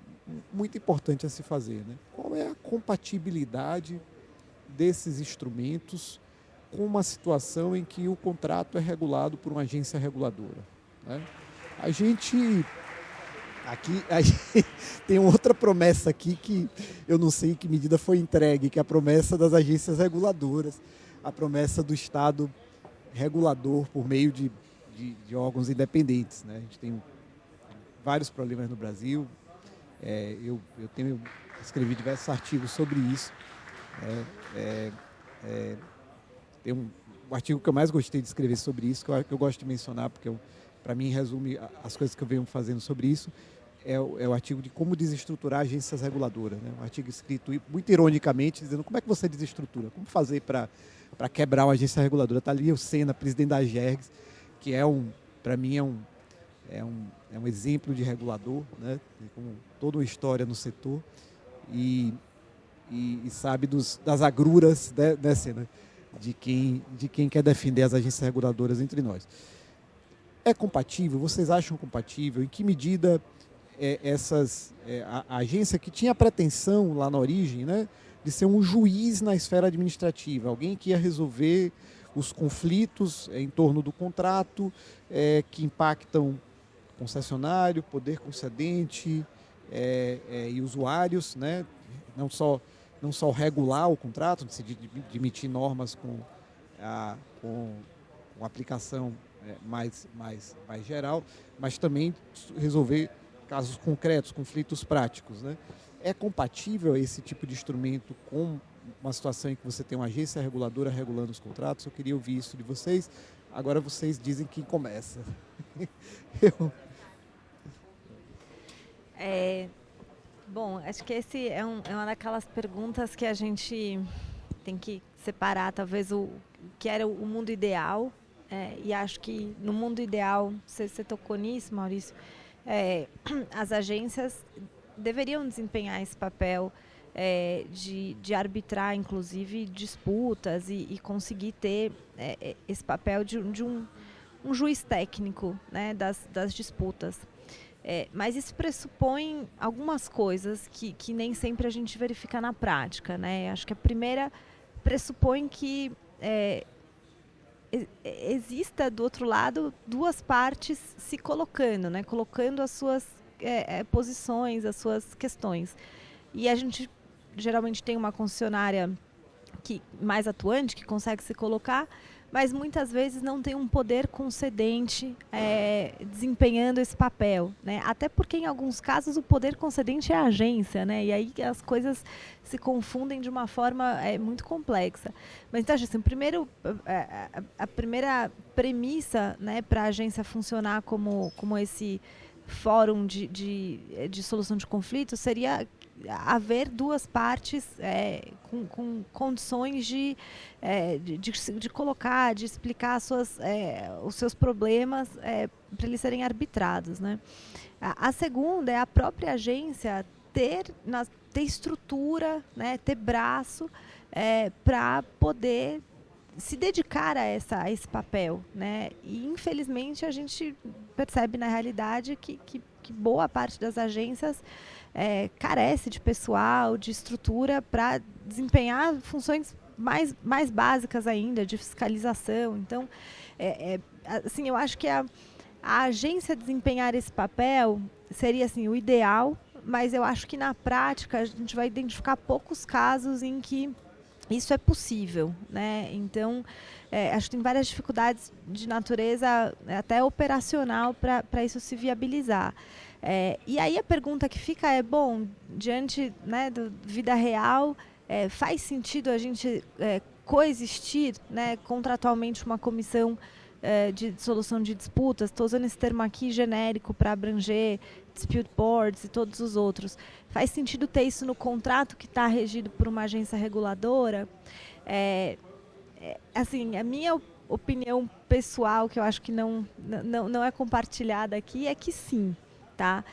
muito importante a se fazer, né? Qual é a compatibilidade desses instrumentos com uma situação em que o contrato é regulado por uma agência reguladora? Né? A gente tem outra promessa aqui que eu não sei em que medida foi entregue, que é a promessa das agências reguladoras, a promessa do Estado regulador por meio de órgãos independentes. Né? A gente tem vários problemas no Brasil. Eu escrevi diversos artigos sobre isso. Tem um artigo que eu mais gostei de escrever sobre isso, que eu gosto de mencionar, porque para mim resume as coisas que eu venho fazendo sobre isso, é o artigo de como desestruturar agências reguladoras. Né? Um artigo escrito muito ironicamente, dizendo como é que você desestrutura, como fazer para quebrar uma agência reguladora. Está ali o Sena, presidente da Agergs, que para mim é um exemplo de regulador, né? Com toda uma história no setor, e sabe das agruras, né, Sena, de quem quer defender as agências reguladoras entre nós. É compatível? Vocês acham compatível? Em que medida a agência, que tinha a pretensão lá na origem, né, de ser um juiz na esfera administrativa, alguém que ia resolver os conflitos em torno do contrato, que impactam concessionário, poder concedente e usuários, né? Não só regular o contrato, de emitir normas com aplicação mais geral, mas também resolver casos concretos, conflitos práticos. Né? É compatível esse tipo de instrumento com uma situação em que você tem uma agência reguladora regulando os contratos? Eu queria ouvir isso de vocês. Agora vocês dizem quem começa. Bom, acho que esse é uma daquelas perguntas que a gente tem que separar, talvez, o que era o mundo ideal. E acho que no mundo ideal, você tocou nisso, Maurício, as agências deveriam desempenhar esse papel de arbitrar, inclusive, disputas e conseguir ter esse papel de um juiz técnico, né, das disputas. Mas isso pressupõe algumas coisas que nem sempre a gente verifica na prática, né? Acho que a primeira pressupõe que exista do outro lado duas partes se colocando, né? Colocando as suas posições, as suas questões. E a gente geralmente tem uma concessionária mais atuante, que consegue se colocar, mas muitas vezes não tem um poder concedente desempenhando esse papel, né? Até porque em alguns casos o poder concedente é a agência, né? E aí as coisas se confundem de uma forma muito complexa. Mas então, assim, a primeira premissa, né, para a agência funcionar como esse fórum de solução de conflitos seria haver duas partes com condições de colocar, de explicar os seus problemas para eles serem arbitrados, né? A segunda é a própria agência ter estrutura, né, ter braço para poder se dedicar a esse papel, né? E infelizmente a gente percebe na realidade que boa parte das agências carece de pessoal, de estrutura para desempenhar funções mais básicas ainda, de fiscalização. Então, assim, eu acho que a agência desempenhar esse papel seria assim, o ideal, mas eu acho que na prática a gente vai identificar poucos casos em que isso é possível, né? Então, acho que tem várias dificuldades de natureza até operacional para isso se viabilizar. E aí a pergunta que fica diante, né, da vida real, faz sentido a gente coexistir, né, contratualmente uma comissão de solução de disputas? Estou usando esse termo aqui genérico para abranger dispute boards e todos os outros. Faz sentido ter isso no contrato que está regido por uma agência reguladora? Assim, a minha opinião pessoal, que eu acho que não é compartilhada aqui, é que sim, tá?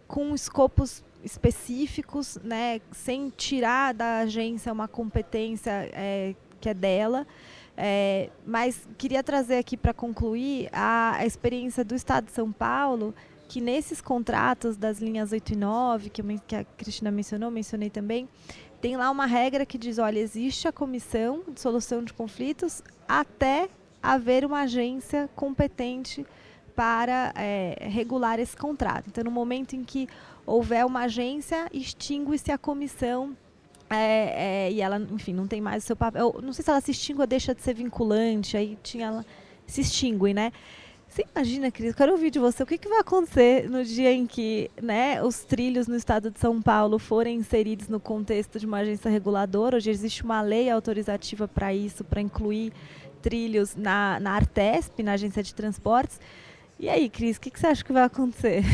Com escopos específicos, né, sem tirar da agência uma competência que é dela. Mas queria trazer aqui para concluir a experiência do Estado de São Paulo, que nesses contratos das linhas 8 e 9, que a Cristina mencionei também, tem lá uma regra que diz, olha, existe a comissão de solução de conflitos até haver uma agência competente para regular esse contrato. Então, no momento em que houver uma agência, extingue-se a comissão e ela, enfim, não tem mais o seu papel. Não sei se ela se extingue ou deixa de ser vinculante, aí se extingue, né? Você imagina, Cris, eu quero ouvir de você, o que vai acontecer no dia em que, né, os trilhos no estado de São Paulo forem inseridos no contexto de uma agência reguladora? Hoje existe uma lei autorizativa para isso, para incluir trilhos na Artesp, na Agência de Transportes. E aí, Cris, o que você acha que vai acontecer?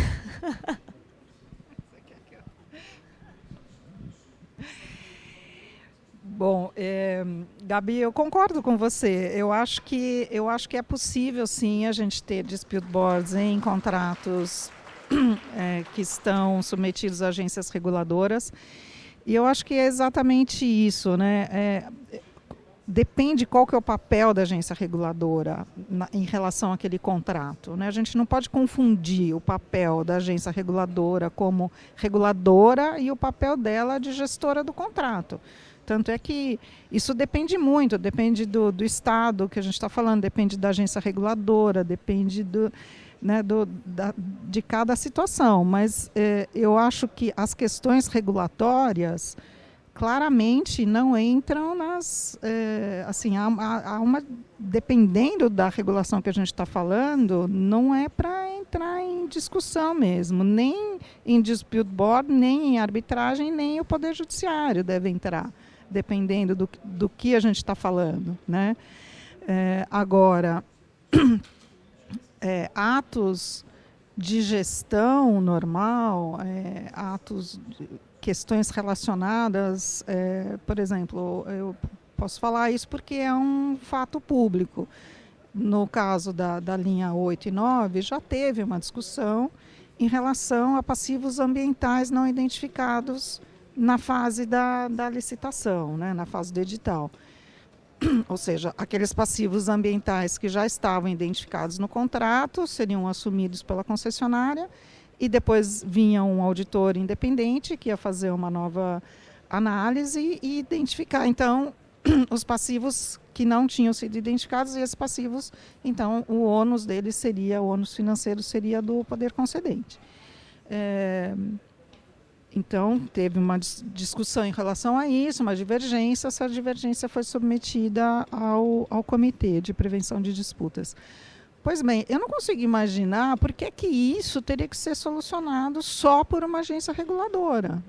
Bom, Gabi, eu concordo com você. Eu acho que é possível, sim, a gente ter dispute boards em contratos que estão submetidos a agências reguladoras. E eu acho que é exatamente isso, né? Depende qual que é o papel da agência reguladora em relação àquele contrato, né? A gente não pode confundir o papel da agência reguladora como reguladora e o papel dela de gestora do contrato. Tanto é que isso depende muito, depende do estado que a gente está falando, depende da agência reguladora, depende de cada situação. Mas eu acho que as questões regulatórias claramente não entram assim, há uma, dependendo da regulação que a gente está falando, não é para entrar em discussão mesmo. Nem em dispute board, nem em arbitragem, nem o Poder Judiciário deve entrar, dependendo do que a gente está falando, né? Agora, atos de gestão normal, questões relacionadas, por exemplo, eu posso falar isso porque é um fato público. No caso da linha 8 e 9, já teve uma discussão em relação a passivos ambientais não identificados na fase da licitação, né, na fase do edital. Ou seja, aqueles passivos ambientais que já estavam identificados no contrato seriam assumidos pela concessionária e depois vinha um auditor independente que ia fazer uma nova análise e identificar, então, os passivos que não tinham sido identificados e esses passivos, então, o ônus deles seria, o ônus financeiro seria do poder concedente. Então, teve uma discussão em relação a isso, uma divergência. Essa divergência foi submetida ao Comitê de Prevenção de Disputas. Pois bem, eu não consigo imaginar por que isso teria que ser solucionado só por uma agência reguladora.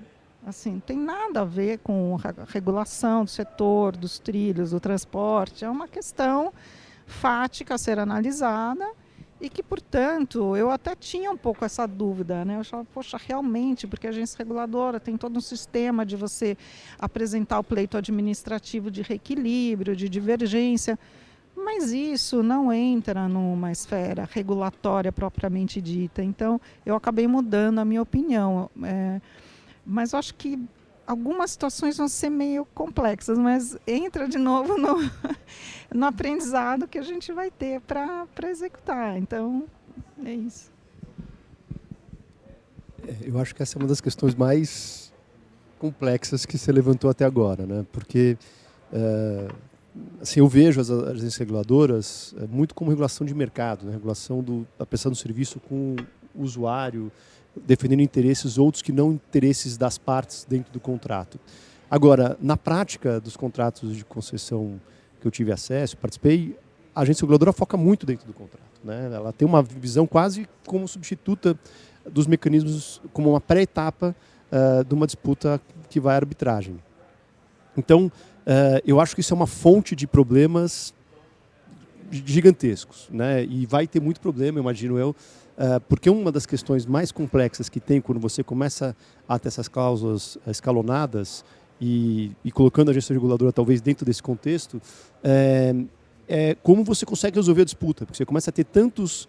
Assim, não tem nada a ver com a regulação do setor, dos trilhos, do transporte. É uma questão fática a ser analisada. E que, portanto, eu até tinha um pouco essa dúvida, né? Eu achava, poxa, realmente, porque a agência reguladora tem todo um sistema de você apresentar o pleito administrativo de reequilíbrio, de divergência, mas isso não entra numa esfera regulatória propriamente dita. Então, eu acabei mudando a minha opinião. Mas eu acho que algumas situações vão ser meio complexas, mas entra de novo no aprendizado que a gente vai ter para executar. Então, é isso. Eu acho que essa é uma das questões mais complexas que você levantou até agora, né? Porque assim, eu vejo as agências reguladoras muito como regulação de mercado, né? Regulação da prestação do serviço com o usuário, defendendo interesses outros que não interesses das partes dentro do contrato. Agora, na prática dos contratos de concessão que eu tive acesso, participei, a agência reguladora foca muito dentro do contrato, né? Ela tem uma visão quase como substituta dos mecanismos, como uma pré-etapa de uma disputa que vai à arbitragem. Então, eu acho que isso é uma fonte de problemas gigantescos, né? E vai ter muito problema, imagino eu, porque uma das questões mais complexas que tem quando você começa a ter essas cláusulas escalonadas e colocando a agência reguladora talvez dentro desse contexto, é como você consegue resolver a disputa, porque você começa a ter tantas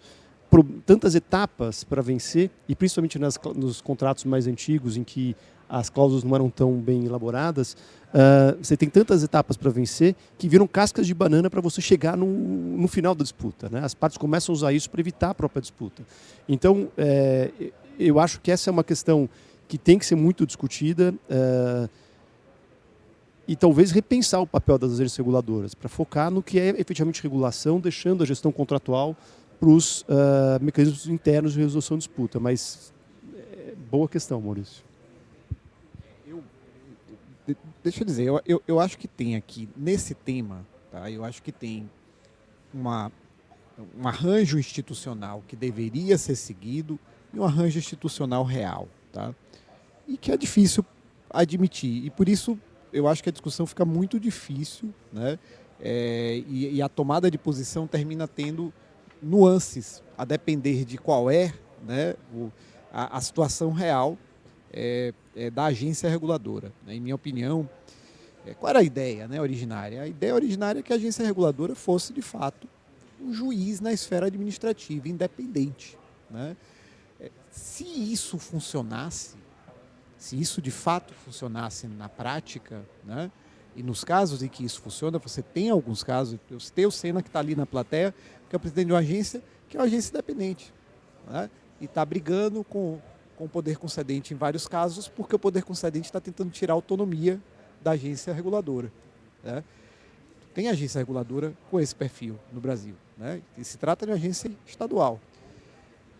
etapas para vencer, e principalmente nos contratos mais antigos, em que as cláusulas não eram tão bem elaboradas, você tem tantas etapas para vencer que viram cascas de banana para você chegar no final da disputa, né? As partes começam a usar isso para evitar a própria disputa. Então, eu acho que essa é uma questão que tem que ser muito discutida e talvez repensar o papel das agências reguladoras para focar no que é efetivamente regulação, deixando a gestão contratual para os mecanismos internos de resolução de disputa. Mas, boa questão, Maurício. Deixa eu dizer, eu acho que tem aqui, nesse tema, tá? Eu acho que tem um arranjo institucional que deveria ser seguido e um arranjo institucional real, tá? E que é difícil admitir. E por isso eu acho que a discussão fica muito difícil, né? E a tomada de posição termina tendo nuances, a depender de qual é, né, a situação real da agência reguladora, né? Em minha opinião, qual era a ideia, né, originária? A ideia originária é que a agência reguladora fosse, de fato, um juiz na esfera administrativa, independente, né? Se isso funcionasse, se isso de fato funcionasse na prática, né, e nos casos em que isso funciona, você tem alguns casos, eu citei o Sena, que está ali na plateia, que é o presidente de uma agência, que é uma agência independente, né, e está brigando com o poder concedente em vários casos, porque o poder concedente está tentando tirar a autonomia da agência reguladora, né? Tem agência reguladora com esse perfil no Brasil, né? E se trata de uma agência estadual.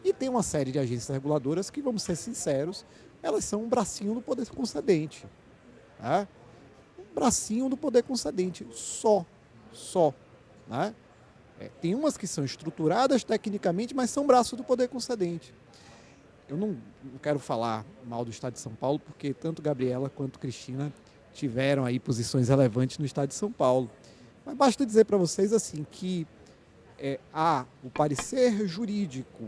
E tem uma série de agências reguladoras que, vamos ser sinceros, elas são um bracinho do poder concedente, né? Um bracinho do poder concedente, só, né? Tem umas que são estruturadas tecnicamente, mas são braços do poder concedente. eu não quero falar mal do Estado de São Paulo, porque tanto Gabriela quanto Cristina tiveram aí posições relevantes no Estado de São Paulo. Mas basta dizer para vocês assim que há o parecer jurídico,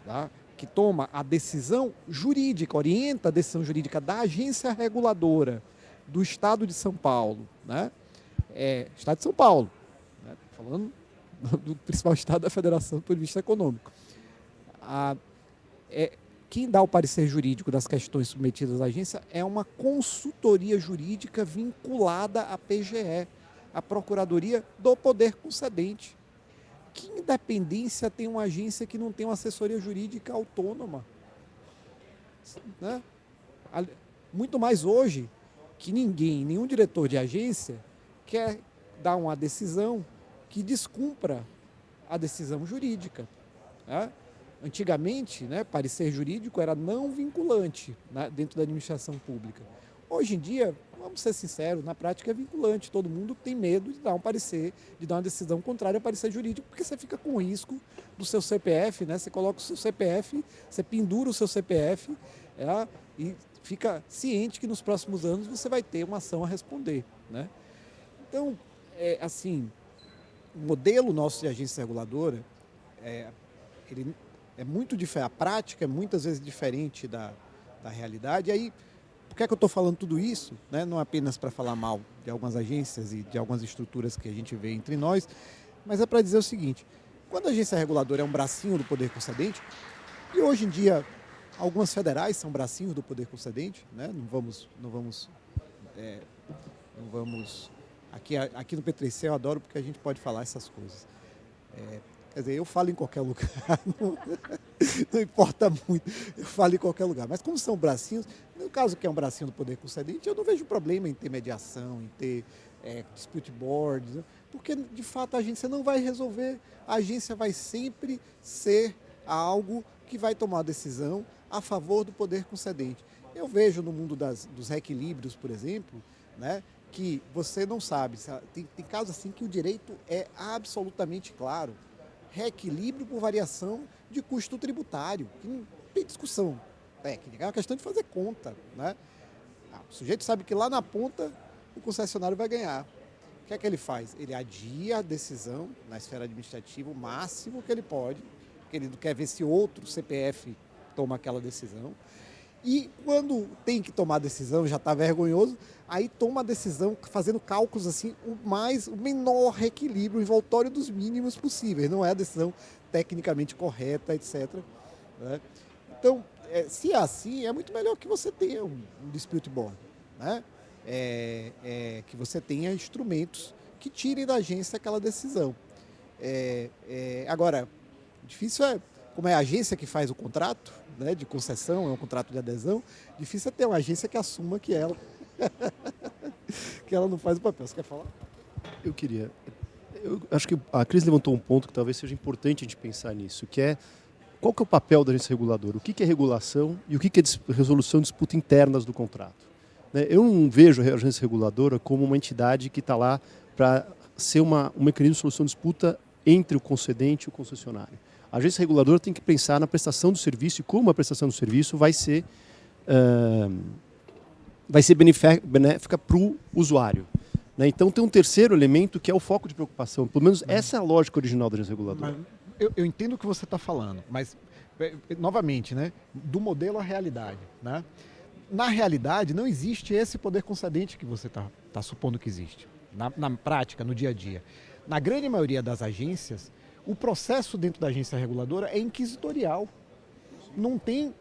tá, que toma a decisão jurídica, orienta a decisão jurídica da agência reguladora do Estado de São Paulo, né? Estado de São Paulo, né? Falando do principal estado da federação do ponto de vista econômico. Quem dá o parecer jurídico das questões submetidas à agência é uma consultoria jurídica vinculada à PGE, a Procuradoria do Poder Concedente. Que independência tem uma agência que não tem uma assessoria jurídica autônoma? Né? Muito mais hoje que nenhum diretor de agência quer dar uma decisão que descumpra a decisão jurídica. Né? Antigamente, né, parecer jurídico era não vinculante, né, dentro da administração pública. Hoje em dia, vamos ser sinceros, na prática é vinculante. Todo mundo tem medo de dar um parecer, de dar uma decisão contrária ao parecer jurídico, porque você fica com o risco do seu CPF, né? Você coloca o seu CPF, você pendura o seu CPF, e fica ciente que nos próximos anos você vai ter uma ação a responder, né? Então, assim, o modelo nosso de agência reguladora, ele é muito diferente, a prática é muitas vezes diferente da realidade. E aí, por que é que eu estou falando tudo isso? Né? Não apenas para falar mal de algumas agências e de algumas estruturas que a gente vê entre nós, mas é para dizer o seguinte: quando a agência reguladora é um bracinho do poder concedente, e hoje em dia algumas federais são bracinhos do poder concedente, né? Não vamos aqui no P3C eu adoro porque a gente pode falar essas coisas. Quer dizer, eu falo em qualquer lugar, não importa muito, eu falo em qualquer lugar. Mas como são bracinhos, no caso que é um bracinho do poder concedente, eu não vejo problema em ter mediação, em ter dispute boards, né? Porque de fato a agência não vai resolver, a agência vai sempre ser algo que vai tomar a decisão a favor do poder concedente. Eu vejo no mundo dos reequilíbrios, por exemplo, né, que você não sabe, tem casos assim que o direito é absolutamente claro. Reequilíbrio por variação de custo tributário, que não tem discussão técnica, é uma questão de fazer conta, né? O sujeito sabe que lá na ponta o concessionário vai ganhar. O que é que ele faz? Ele adia a decisão na esfera administrativa o máximo que ele pode, porque ele não quer ver se outro CPF toma aquela decisão. E quando tem que tomar a decisão, já está vergonhoso, aí toma a decisão fazendo cálculos assim, o menor reequilíbrio, o envoltório dos mínimos possíveis. Não é a decisão tecnicamente correta, etc. Né? Então, se é assim, é muito melhor que você tenha um dispute board, né? Que você tenha instrumentos que tirem da agência aquela decisão. Agora, difícil como é a agência que faz o contrato, né, de concessão, é um contrato de adesão, difícil é ter uma agência que assuma que ela não faz o papel. Você quer falar? Eu acho que a Cris levantou um ponto que talvez seja importante a gente pensar nisso, que é qual que é o papel da agência reguladora, o que é regulação e o que é resolução de disputas internas do contrato. Eu não vejo a agência reguladora como uma entidade que está lá para ser um mecanismo de solução de disputa entre o concedente e o concessionário. A agência reguladora tem que pensar na prestação do serviço e como a prestação do serviço vai ser benéfica para o usuário. Né? Então tem um terceiro elemento que é o foco de preocupação. Pelo menos essa é a lógica original da agência reguladora. Eu entendo o que você está falando, mas, novamente, né, do modelo à realidade. Né? Na realidade, não existe esse poder concedente que você está supondo que existe. Na prática, no dia a dia. Na grande maioria das agências, o processo dentro da agência reguladora é inquisitorial. Não tem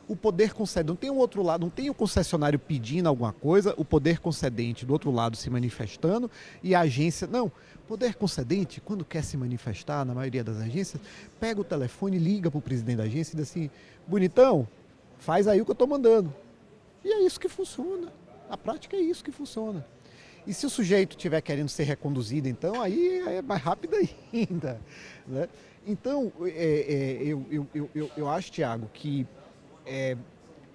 o poder concedente, não tem o outro lado, não tem o concessionário pedindo alguma coisa, o poder concedente do outro lado se manifestando e a agência... Não, o poder concedente, quando quer se manifestar, na maioria das agências, pega o telefone, liga para o presidente da agência e diz assim: bonitão, faz aí o que eu estou mandando. E é isso que funciona. Na prática é isso que funciona. E se o sujeito estiver querendo ser reconduzido, então, aí é mais rápido ainda. Né? Então, eu acho, Tiago, que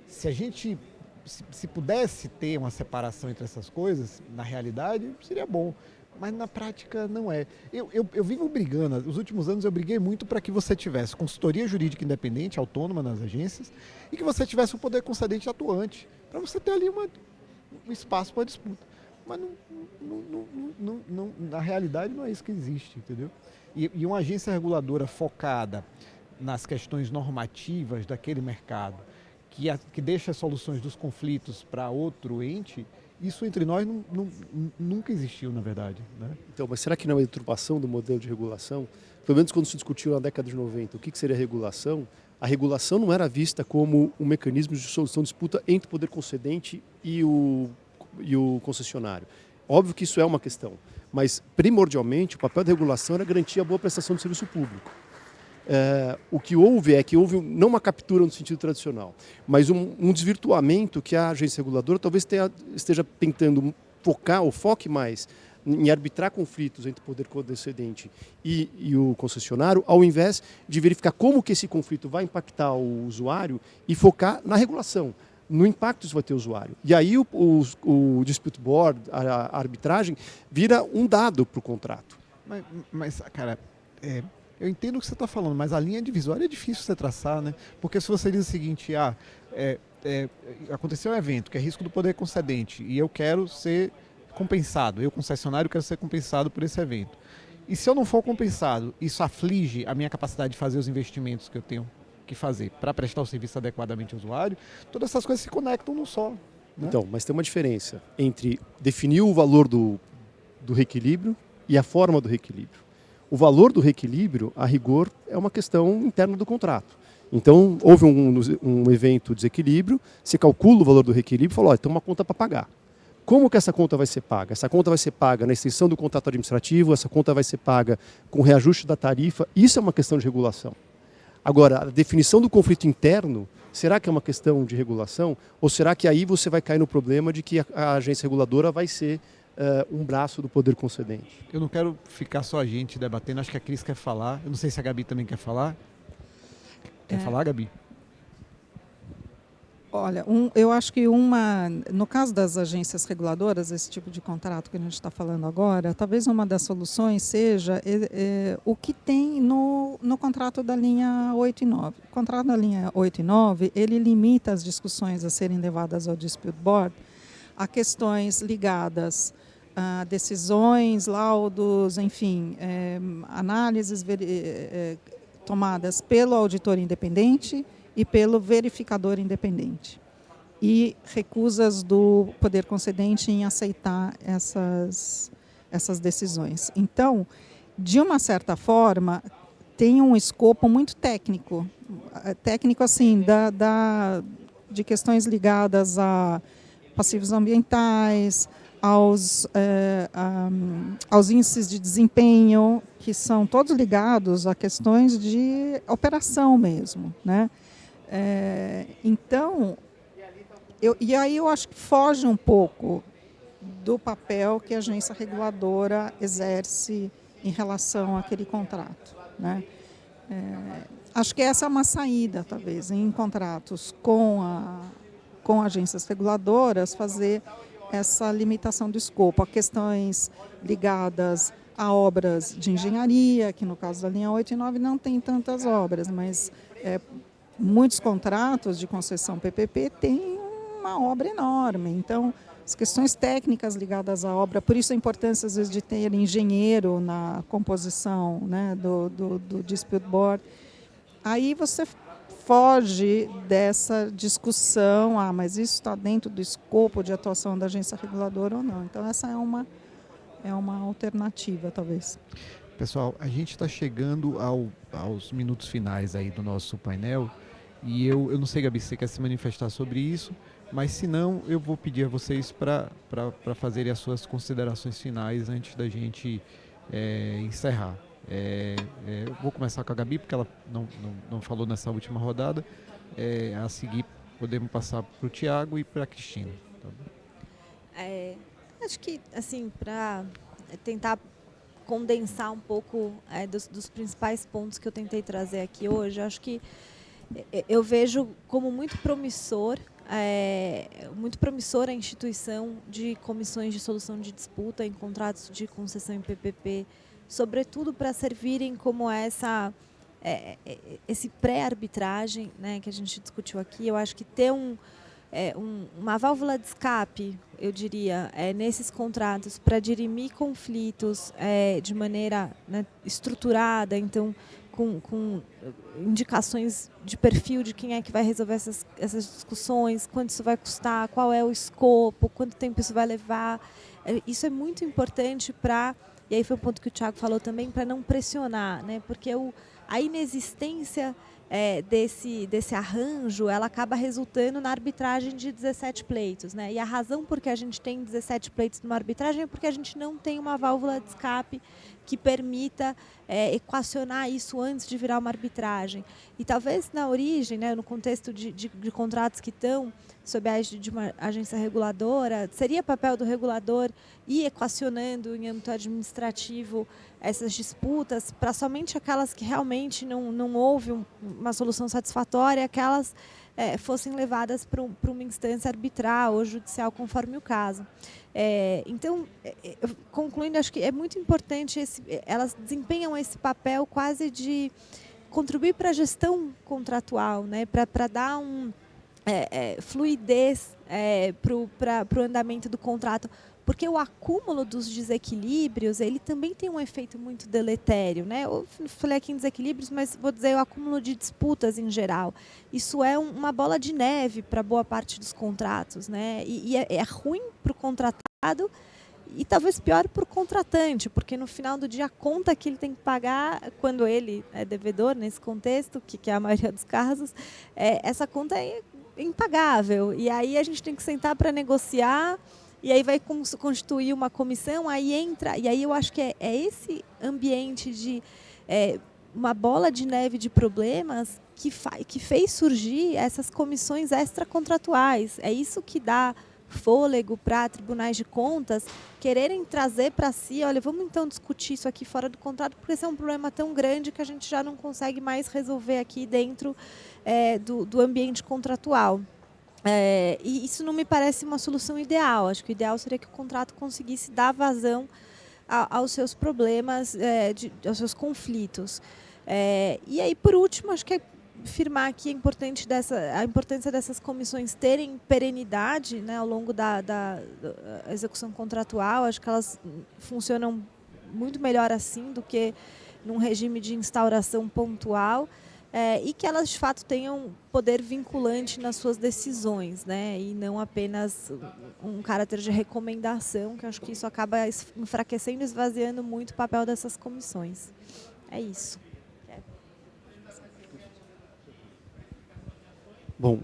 se se pudesse ter uma separação entre essas coisas, na realidade, seria bom. Mas na prática não é. Eu vivo brigando, nos últimos anos eu briguei muito para que você tivesse consultoria jurídica independente, autônoma nas agências, e que você tivesse o poder concedente atuante, para você ter ali um espaço para disputa. Mas na realidade não é isso que existe, entendeu? E uma agência reguladora focada nas questões normativas daquele mercado, que deixa as soluções dos conflitos para outro ente, isso entre nós nunca existiu, na verdade, né? Então, mas será que não é uma deturpação do modelo de regulação? Pelo menos quando se discutiu na década de 90 o que seria regulação, a regulação não era vista como um mecanismo de solução de disputa entre o poder concedente e o concessionário. Óbvio que isso é uma questão, mas primordialmente o papel da regulação era garantir a boa prestação de serviço público. O que houve não uma captura no sentido tradicional, mas um desvirtuamento que a agência reguladora talvez esteja tentando foque mais em arbitrar conflitos entre o poder concedente e o concessionário, ao invés de verificar como que esse conflito vai impactar o usuário e focar na regulação, no impacto que isso vai ter o usuário. E aí o dispute board, a arbitragem, vira um dado para o contrato. Mas cara, eu entendo o que você está falando, mas a linha divisória é difícil você traçar, né? Porque se você diz o seguinte, aconteceu um evento que é risco do poder concedente e eu quero ser compensado, eu concessionário quero ser compensado por esse evento. E se eu não for compensado, isso aflige a minha capacidade de fazer os investimentos que eu tenho que fazer para prestar o serviço adequadamente ao usuário, todas essas coisas se conectam num só, né? Então, mas tem uma diferença entre definir o valor do reequilíbrio e a forma do reequilíbrio. O valor do reequilíbrio, a rigor, é uma questão interna do contrato. Então, houve um evento de desequilíbrio, se calcula o valor do reequilíbrio e fala, tem uma conta para pagar. Como que essa conta vai ser paga? Essa conta vai ser paga na extensão do contrato administrativo, essa conta vai ser paga com reajuste da tarifa. Isso é uma questão de regulação. Agora, a definição do conflito interno, será que é uma questão de regulação? Ou será que aí você vai cair no problema de que a agência reguladora vai ser um braço do poder concedente? Eu não quero ficar só a gente debatendo, acho que a Cris quer falar. Eu não sei se a Gabi também quer falar. Quer falar, Gabi? Olha, eu acho que no caso das agências reguladoras, esse tipo de contrato que a gente está falando agora, talvez uma das soluções seja o que tem no contrato da linha 8 e 9. O contrato da linha 8 e 9, ele limita as discussões a serem levadas ao dispute board a questões ligadas a decisões, laudos, enfim, análises tomadas pelo auditor independente e pelo verificador independente. E recusas do poder concedente em aceitar essas decisões. Então, de uma certa forma, tem um escopo muito técnico. Técnico, assim, de questões ligadas a passivos ambientais, aos índices de desempenho, que são todos ligados a questões de operação mesmo, né? Então, aí eu acho que foge um pouco do papel que a agência reguladora exerce em relação àquele contrato, né? Acho que essa é uma saída, talvez, em contratos com agências reguladoras, fazer essa limitação do escopo a questões ligadas a obras de engenharia, que no caso da linha 8 e 9 não tem tantas obras, mas muitos contratos de concessão PPP têm uma obra enorme. Então, as questões técnicas ligadas à obra, por isso a importância, às vezes, de ter engenheiro na composição, né, do dispute board. Aí você foge dessa discussão, mas isso está dentro do escopo de atuação da agência reguladora ou não. Então, essa é uma alternativa, talvez. Pessoal, a gente está chegando aos minutos finais aí do nosso painel e eu não sei, Gabi, se você quer se manifestar sobre isso, mas se não, eu vou pedir a vocês para fazerem as suas considerações finais antes da gente encerrar. Eu vou começar com a Gabi, porque ela não falou nessa última rodada. A seguir, podemos passar para o Tiago e para a Cristina. Tá bom? Acho que, assim, para tentar condensar um pouco dos principais pontos que eu tentei trazer aqui hoje, acho que eu vejo como muito promissor muito promissora a instituição de comissões de solução de disputa em contratos de concessão em PPP, sobretudo para servirem como esse pré-arbitragem, né, que a gente discutiu aqui. Eu acho que ter uma válvula de escape, eu diria, nesses contratos para dirimir conflitos de maneira, né, estruturada, então com indicações de perfil de quem é que vai resolver essas discussões, quanto isso vai custar, qual é o escopo, quanto tempo isso vai levar. Isso é muito importante e aí foi um ponto que o Thiago falou também, para não pressionar, né? Porque a inexistência desse arranjo, ela acaba resultando na arbitragem de 17 pleitos, né? E a razão por que a gente tem 17 pleitos numa arbitragem é porque a gente não tem uma válvula de escape que permita equacionar isso antes de virar uma arbitragem. E talvez na origem, né, no contexto de contratos que estão sob a égide de uma agência reguladora, seria papel do regulador ir equacionando em âmbito administrativo essas disputas para somente aquelas que realmente não houve uma solução satisfatória, que elas fossem levadas para uma instância arbitral ou judicial, conforme o caso. Então, concluindo, acho que é muito importante, elas desempenham esse papel quase de contribuir para a gestão contratual, né, para dar fluidez para o andamento do contrato, porque o acúmulo dos desequilíbrios, ele também tem um efeito muito deletério, né? Eu falei aqui em desequilíbrios, mas vou dizer o acúmulo de disputas em geral. Isso é uma bola de neve para boa parte dos contratos, né? E é ruim para o contratado e talvez pior para o contratante, porque no final do dia a conta que ele tem que pagar quando ele é devedor, nesse contexto, que é a maioria dos casos, essa conta é impagável. E aí a gente tem que sentar para negociar. E aí vai constituir uma comissão, aí entra, e aí eu acho que é esse ambiente de uma bola de neve de problemas que fez surgir essas comissões extracontratuais. É isso que dá fôlego para tribunais de contas quererem trazer para si, olha, vamos então discutir isso aqui fora do contrato, porque esse é um problema tão grande que a gente já não consegue mais resolver aqui dentro do ambiente contratual. E isso não me parece uma solução ideal. Acho que o ideal seria que o contrato conseguisse dar vazão aos seus problemas, aos seus conflitos. E aí, por último, acho que é afirmar aqui a importância dessas comissões terem perenidade, né, ao longo da execução contratual. Acho que elas funcionam muito melhor assim do que num regime de instauração pontual. E que elas, de fato, tenham poder vinculante nas suas decisões, né? E não apenas um caráter de recomendação, que acho que isso acaba enfraquecendo e esvaziando muito o papel dessas comissões. É isso. Bom,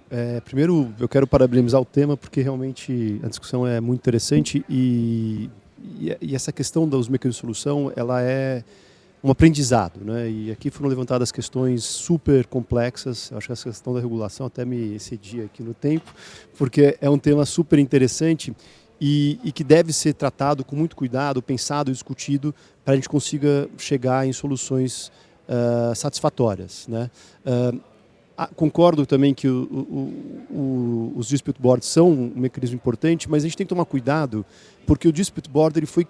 primeiro eu quero parabenizar o tema, porque realmente a discussão é muito interessante e essa questão dos mecanismos de solução, ela é um aprendizado, né? E aqui foram levantadas questões super complexas. Eu acho que essa questão da regulação até me excedia aqui no tempo, porque é um tema super interessante e que deve ser tratado com muito cuidado, pensado e discutido para a gente consiga chegar em soluções satisfatórias, né? Concordo também que os dispute boards são um mecanismo importante, mas a gente tem que tomar cuidado, porque o dispute board ele foi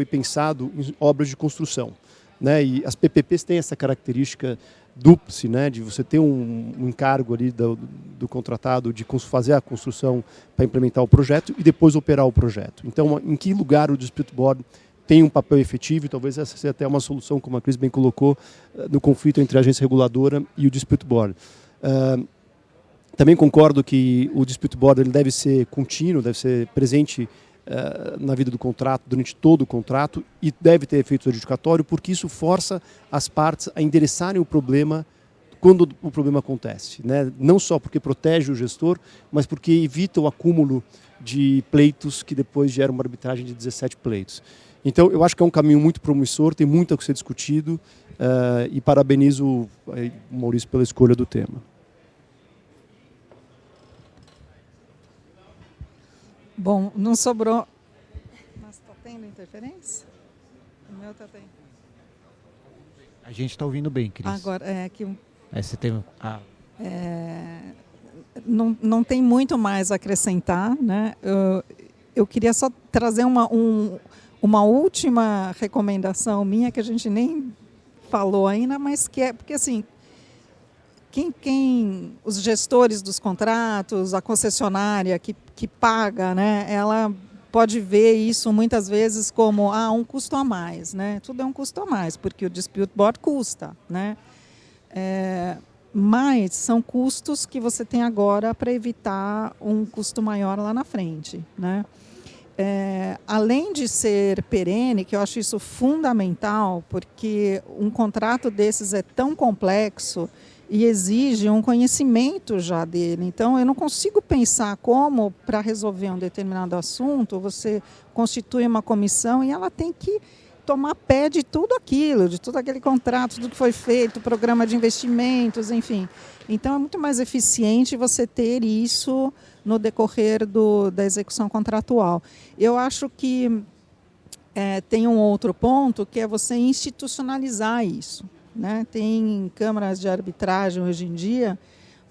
pensado em obras de construção, né? E as PPPs têm essa característica dúplice, né? De você ter um encargo ali do contratado de fazer a construção para implementar o projeto e depois operar o projeto. Então, em que lugar o dispute board tem um papel efetivo, e talvez essa seja até uma solução, como a Cris bem colocou, no conflito entre a agência reguladora e o dispute board. Também concordo que o dispute board ele deve ser contínuo, deve ser presente na vida do contrato, durante todo o contrato, e deve ter efeito adjudicatório, porque isso força as partes a endereçarem o problema quando o problema acontece, né? Não só porque protege o gestor, mas porque evita o acúmulo de pleitos que depois gera uma arbitragem de 17 pleitos. Então, eu acho que é um caminho muito promissor, tem muito a ser discutido, e parabenizo o Maurício pela escolha do tema. Bom, não sobrou... Mas está tendo interferência? O meu está tendo. A gente está ouvindo bem, Cris. Agora, você tem... não tem muito mais a acrescentar, né? Eu queria só trazer uma última recomendação minha, que a gente nem falou ainda, mas que é porque assim, os gestores dos contratos, a concessionária que paga, né, ela pode ver isso muitas vezes como um custo a mais, né? Tudo é um custo a mais, porque o dispute board custa, né? Mas são custos que você tem agora para evitar um custo maior lá na frente, né? Além de ser perene, que eu acho isso fundamental, porque um contrato desses é tão complexo e exige um conhecimento já dele. Então, eu não consigo pensar como, para resolver um determinado assunto, você constitui uma comissão e ela tem que tomar pé de tudo aquilo, de todo aquele contrato, tudo que foi feito, programa de investimentos, enfim. Então, é muito mais eficiente você ter isso no decorrer da execução contratual. Eu acho que tem um outro ponto, que é você institucionalizar isso, né? Tem câmaras de arbitragem hoje em dia,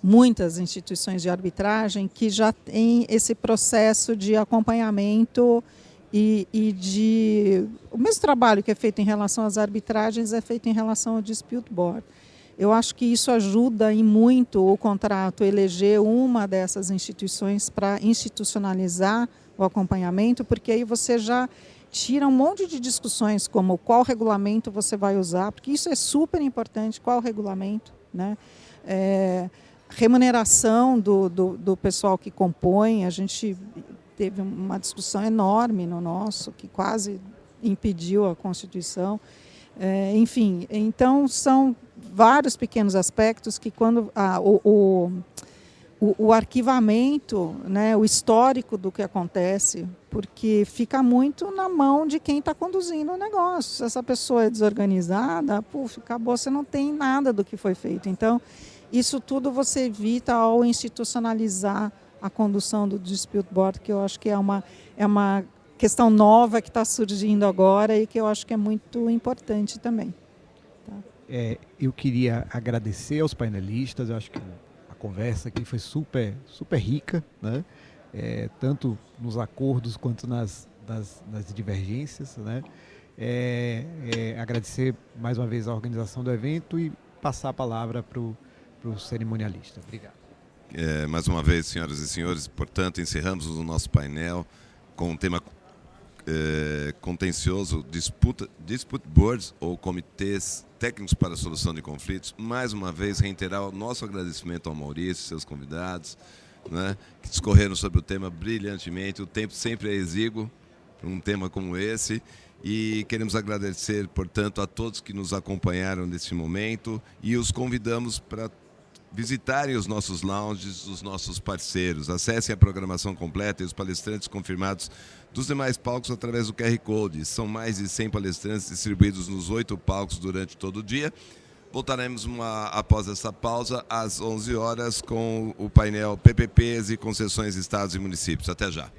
muitas instituições de arbitragem, que já têm esse processo de acompanhamento o mesmo trabalho que é feito em relação às arbitragens é feito em relação ao dispute board. Eu acho que isso ajuda em muito o contrato eleger uma dessas instituições para institucionalizar o acompanhamento, porque aí você já tira um monte de discussões como qual regulamento você vai usar, porque isso é super importante, qual regulamento, né? Remuneração do pessoal que compõe, a gente teve uma discussão enorme no nosso, que quase impediu a Constituição. Enfim, então são vários pequenos aspectos que quando o arquivamento, né, o histórico do que acontece, porque fica muito na mão de quem está conduzindo o negócio. Se essa pessoa é desorganizada, acabou, você não tem nada do que foi feito. Então, isso tudo você evita ao institucionalizar a condução do dispute board, que eu acho que é uma questão nova que está surgindo agora e que eu acho que é muito importante também. Tá? Eu queria agradecer aos painelistas, eu acho que a conversa aqui foi super, super rica, né? Tanto nos acordos quanto nas divergências, né? Agradecer mais uma vez a organização do evento e passar a palavra para o cerimonialista. Obrigado. Mais uma vez, senhoras e senhores, portanto, encerramos o nosso painel com um tema contencioso, dispute boards ou comitês técnicos para a solução de conflitos. Mais uma vez, reiterar o nosso agradecimento ao Maurício e seus convidados, né, que discorreram sobre o tema brilhantemente. O tempo sempre é exíguo para um tema como esse. E queremos agradecer, portanto, a todos que nos acompanharam nesse momento e os convidamos para visitarem os nossos lounges, os nossos parceiros. Acessem a programação completa e os palestrantes confirmados dos demais palcos através do QR Code. São mais de 100 palestrantes distribuídos nos 8 palcos durante todo o dia. Voltaremos após essa pausa às 11 horas com o painel PPPs e concessões estados e municípios. Até já.